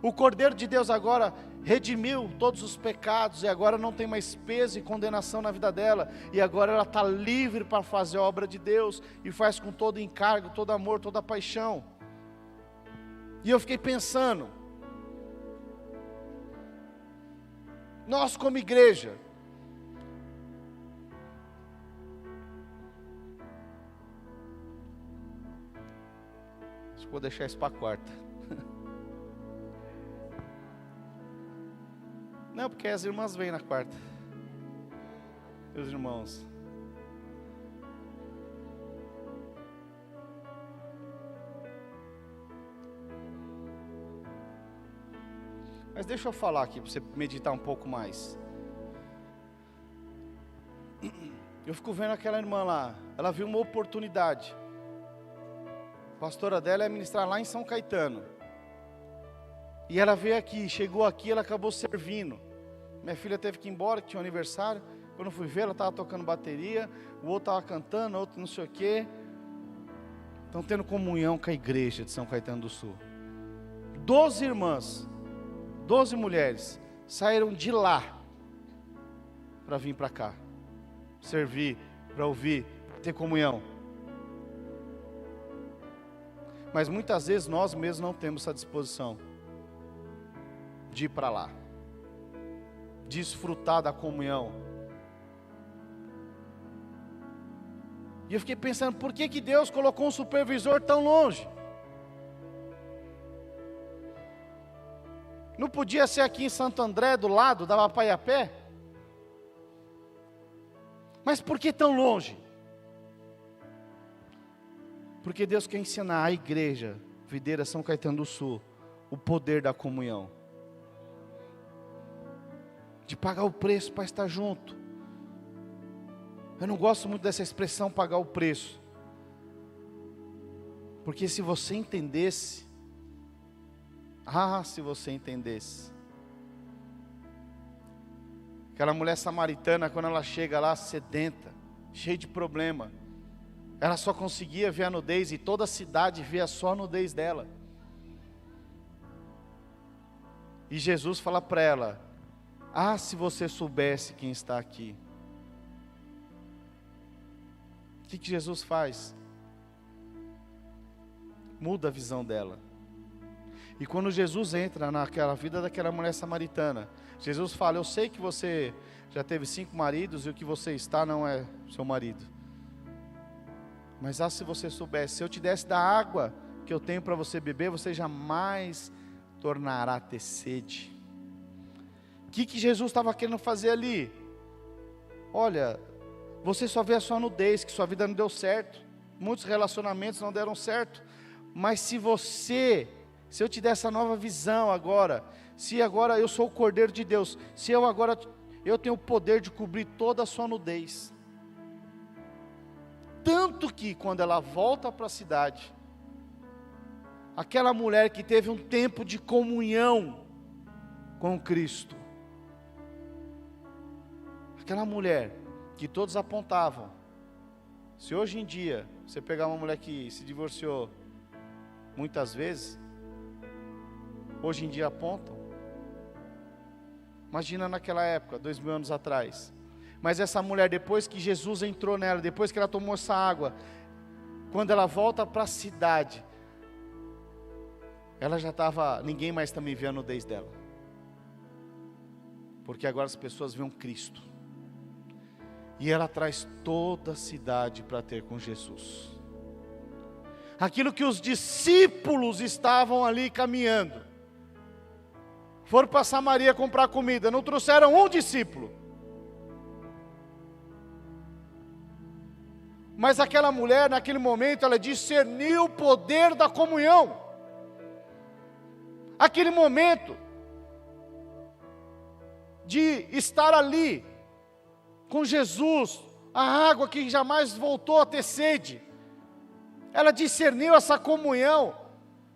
O Cordeiro de Deus agora redimiu todos os pecados, e agora não tem mais peso e condenação na vida dela, e agora ela está livre para fazer a obra de Deus, e faz com todo encargo, todo amor, toda paixão. E eu fiquei pensando, nós como igreja, Vou deixar isso para quarta. Não, porque as irmãs vêm na quarta. E os irmãos. Mas deixa eu falar aqui, para você meditar um pouco mais. Eu fico vendo aquela irmã lá, ela viu uma oportunidade. A pastora dela é ministrar lá em São Caetano. E ela veio aqui, chegou aqui, ela acabou servindo. Minha filha teve que ir embora, que tinha um aniversário. Quando eu fui ver, ela estava tocando bateria, o outro estava cantando, o outro não sei o quê. Estão tendo comunhão com a igreja de São Caetano do Sul. 12 irmãs, 12 mulheres, saíram de lá para vir para cá. Servir, para ouvir, para ter comunhão. Mas muitas vezes nós mesmos não temos essa disposição de ir para lá, desfrutar da comunhão. E eu fiquei pensando, por que Deus colocou um supervisor tão longe? Não podia ser aqui em Santo André, do lado, dava para ir a pé? Mas por que tão longe? Porque Deus quer ensinar a igreja, Videira São Caetano do Sul, o poder da comunhão. De pagar o preço para estar junto. Eu não gosto muito dessa expressão pagar o preço. Porque se você entendesse, se você entendesse. Aquela mulher samaritana, quando ela chega lá sedenta, cheia de problema, ela só conseguia ver a nudez, e toda a cidade via só a nudez dela. E Jesus fala para ela, se você soubesse quem está aqui. O que Jesus faz? Muda a visão dela. E quando Jesus entra naquela vida daquela mulher samaritana, Jesus fala, eu sei que você já teve 5 maridos e o que você está não é seu marido. Mas se você soubesse, se eu te desse da água que eu tenho para você beber, você jamais tornará a ter sede. O que Jesus estava querendo fazer ali? Olha, você só vê a sua nudez, que sua vida não deu certo. Muitos relacionamentos não deram certo. Mas se eu te der essa nova visão agora, se agora eu sou o Cordeiro de Deus, se eu tenho o poder de cobrir toda a sua nudez. Tanto que quando ela volta para a cidade, aquela mulher que teve um tempo de comunhão com Cristo, aquela mulher que todos apontavam, se hoje em dia você pegar uma mulher que se divorciou muitas vezes, hoje em dia apontam. Imagina naquela época, 2000 anos atrás. Mas essa mulher, depois que Jesus entrou nela, depois que ela tomou essa água, quando ela volta para a cidade, ela já estava, ninguém mais também via a nudez dela. Porque agora as pessoas viam Cristo. E ela traz toda a cidade para ter com Jesus. Aquilo que os discípulos estavam ali caminhando. Foram para Samaria comprar comida, não trouxeram um discípulo. Mas aquela mulher, naquele momento, ela discerniu o poder da comunhão. Aquele momento de estar ali com Jesus, a água que jamais voltou a ter sede. Ela discerniu essa comunhão,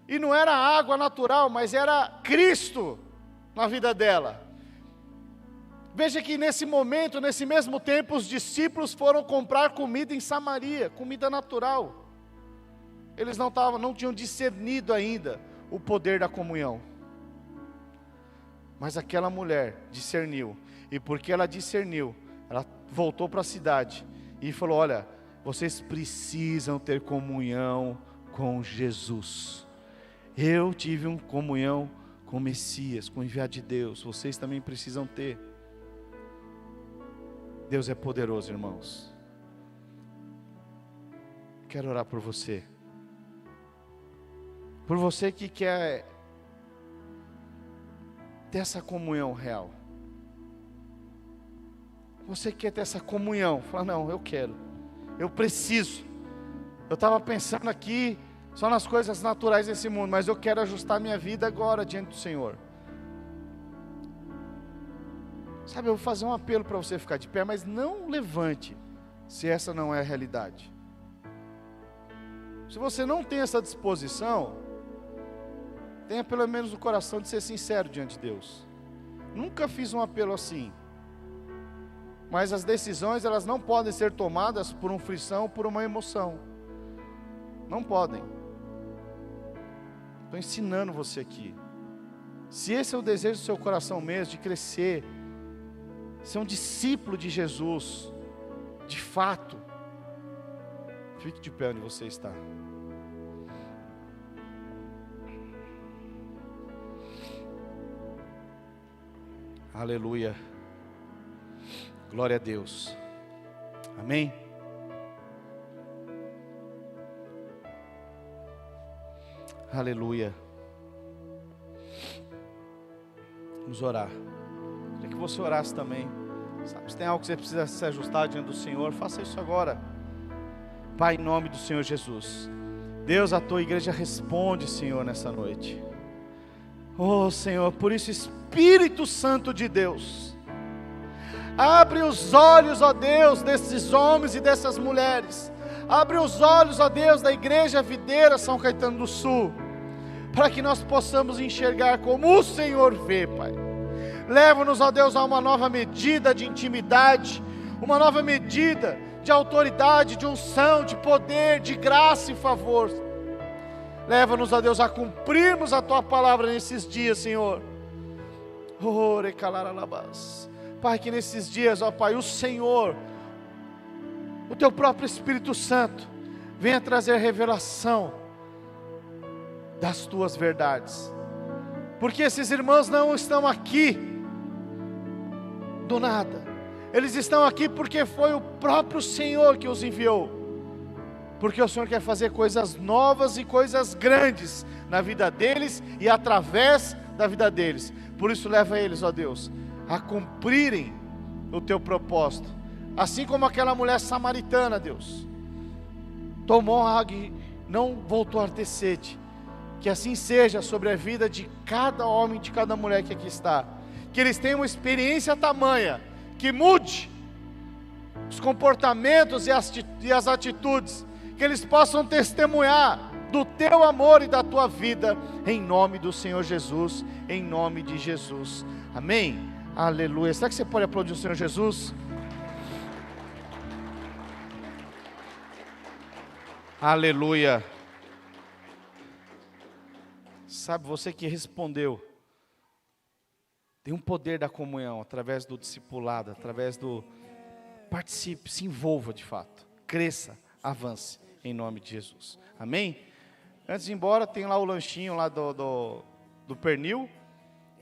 e não era água natural, mas era Cristo na vida dela. Veja que nesse momento, nesse mesmo tempo, os discípulos foram comprar comida em Samaria, comida natural. Eles não tinham discernido ainda o poder da comunhão. Mas aquela mulher discerniu, e porque ela discerniu, ela voltou para a cidade e falou, olha, vocês precisam ter comunhão com Jesus. Eu tive uma comunhão com o Messias, com o enviado de Deus, vocês também precisam ter. Deus é poderoso, irmãos. Quero orar por você. Por você que quer ter essa comunhão real. Você quer ter essa comunhão. Fala, não, eu quero. Eu preciso. Eu estava pensando aqui só nas coisas naturais desse mundo, mas eu quero ajustar minha vida agora diante do Senhor. Sabe, eu vou fazer um apelo para você ficar de pé, mas não levante, se essa não é a realidade. Se você não tem essa disposição, tenha pelo menos o coração de ser sincero diante de Deus. Nunca fiz um apelo assim. Mas as decisões, elas não podem ser tomadas por uma frição, por uma emoção. Não podem. Estou ensinando você aqui. Se esse é o desejo do seu coração mesmo, de crescer, ser um discípulo de Jesus, de fato, fique de pé onde você está. Aleluia. Glória a Deus. Amém. Aleluia. Vamos orar. Queria que você orasse também. Sabe, se tem algo que você precisa se ajustar diante do Senhor, faça isso agora. Pai, em nome do Senhor Jesus. Deus, a tua igreja responde, Senhor, nessa noite. Oh, Senhor, por isso, Espírito Santo de Deus, abre os olhos, ó Deus, desses homens e dessas mulheres. Abre os olhos, ó Deus, da Igreja Videira São Caetano do Sul, para que nós possamos enxergar como o Senhor vê, Pai. Leva-nos, ó Deus, a uma nova medida de intimidade, uma nova medida de autoridade, de unção, de poder, de graça e favor. Leva-nos, ó Deus, a cumprirmos a Tua palavra nesses dias, Senhor. Pai, que nesses dias, ó Pai, o Senhor, o Teu próprio Espírito Santo, venha trazer revelação das Tuas verdades. Porque esses irmãos não estão aqui do nada. Eles estão aqui porque foi o próprio Senhor que os enviou. Porque o Senhor quer fazer coisas novas e coisas grandes na vida deles e através da vida deles. Por isso leva eles, ó Deus, a cumprirem o Teu propósito. Assim como aquela mulher samaritana, Deus, tomou água e não voltou a ter sede. Que assim seja sobre a vida de cada homem, de cada mulher que aqui está. Que eles tenham uma experiência tamanha, que mude os comportamentos e as atitudes, que eles possam testemunhar do Teu amor e da Tua vida, em nome do Senhor Jesus, em nome de Jesus, amém? Aleluia. Será que você pode aplaudir o Senhor Jesus? Aleluia. Sabe, você que respondeu, tem um poder da comunhão, através do discipulado, através do... Participe, se envolva de fato, cresça, avance, em nome de Jesus, amém? Antes de ir embora, tem lá o lanchinho lá do pernil,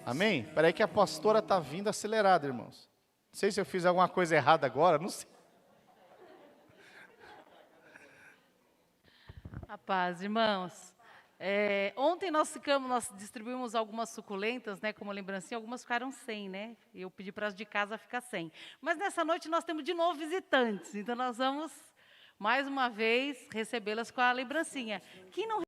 amém? Espera aí que a pastora está vindo acelerada, irmãos. Não sei se eu fiz alguma coisa errada agora, não sei. A paz, irmãos. Ontem nós distribuímos algumas suculentas, né, como lembrancinha, algumas ficaram sem, né? Eu pedi para as de casa ficar sem. Mas nessa noite nós temos de novo visitantes, então nós vamos mais uma vez recebê-las com a lembrancinha. Quem não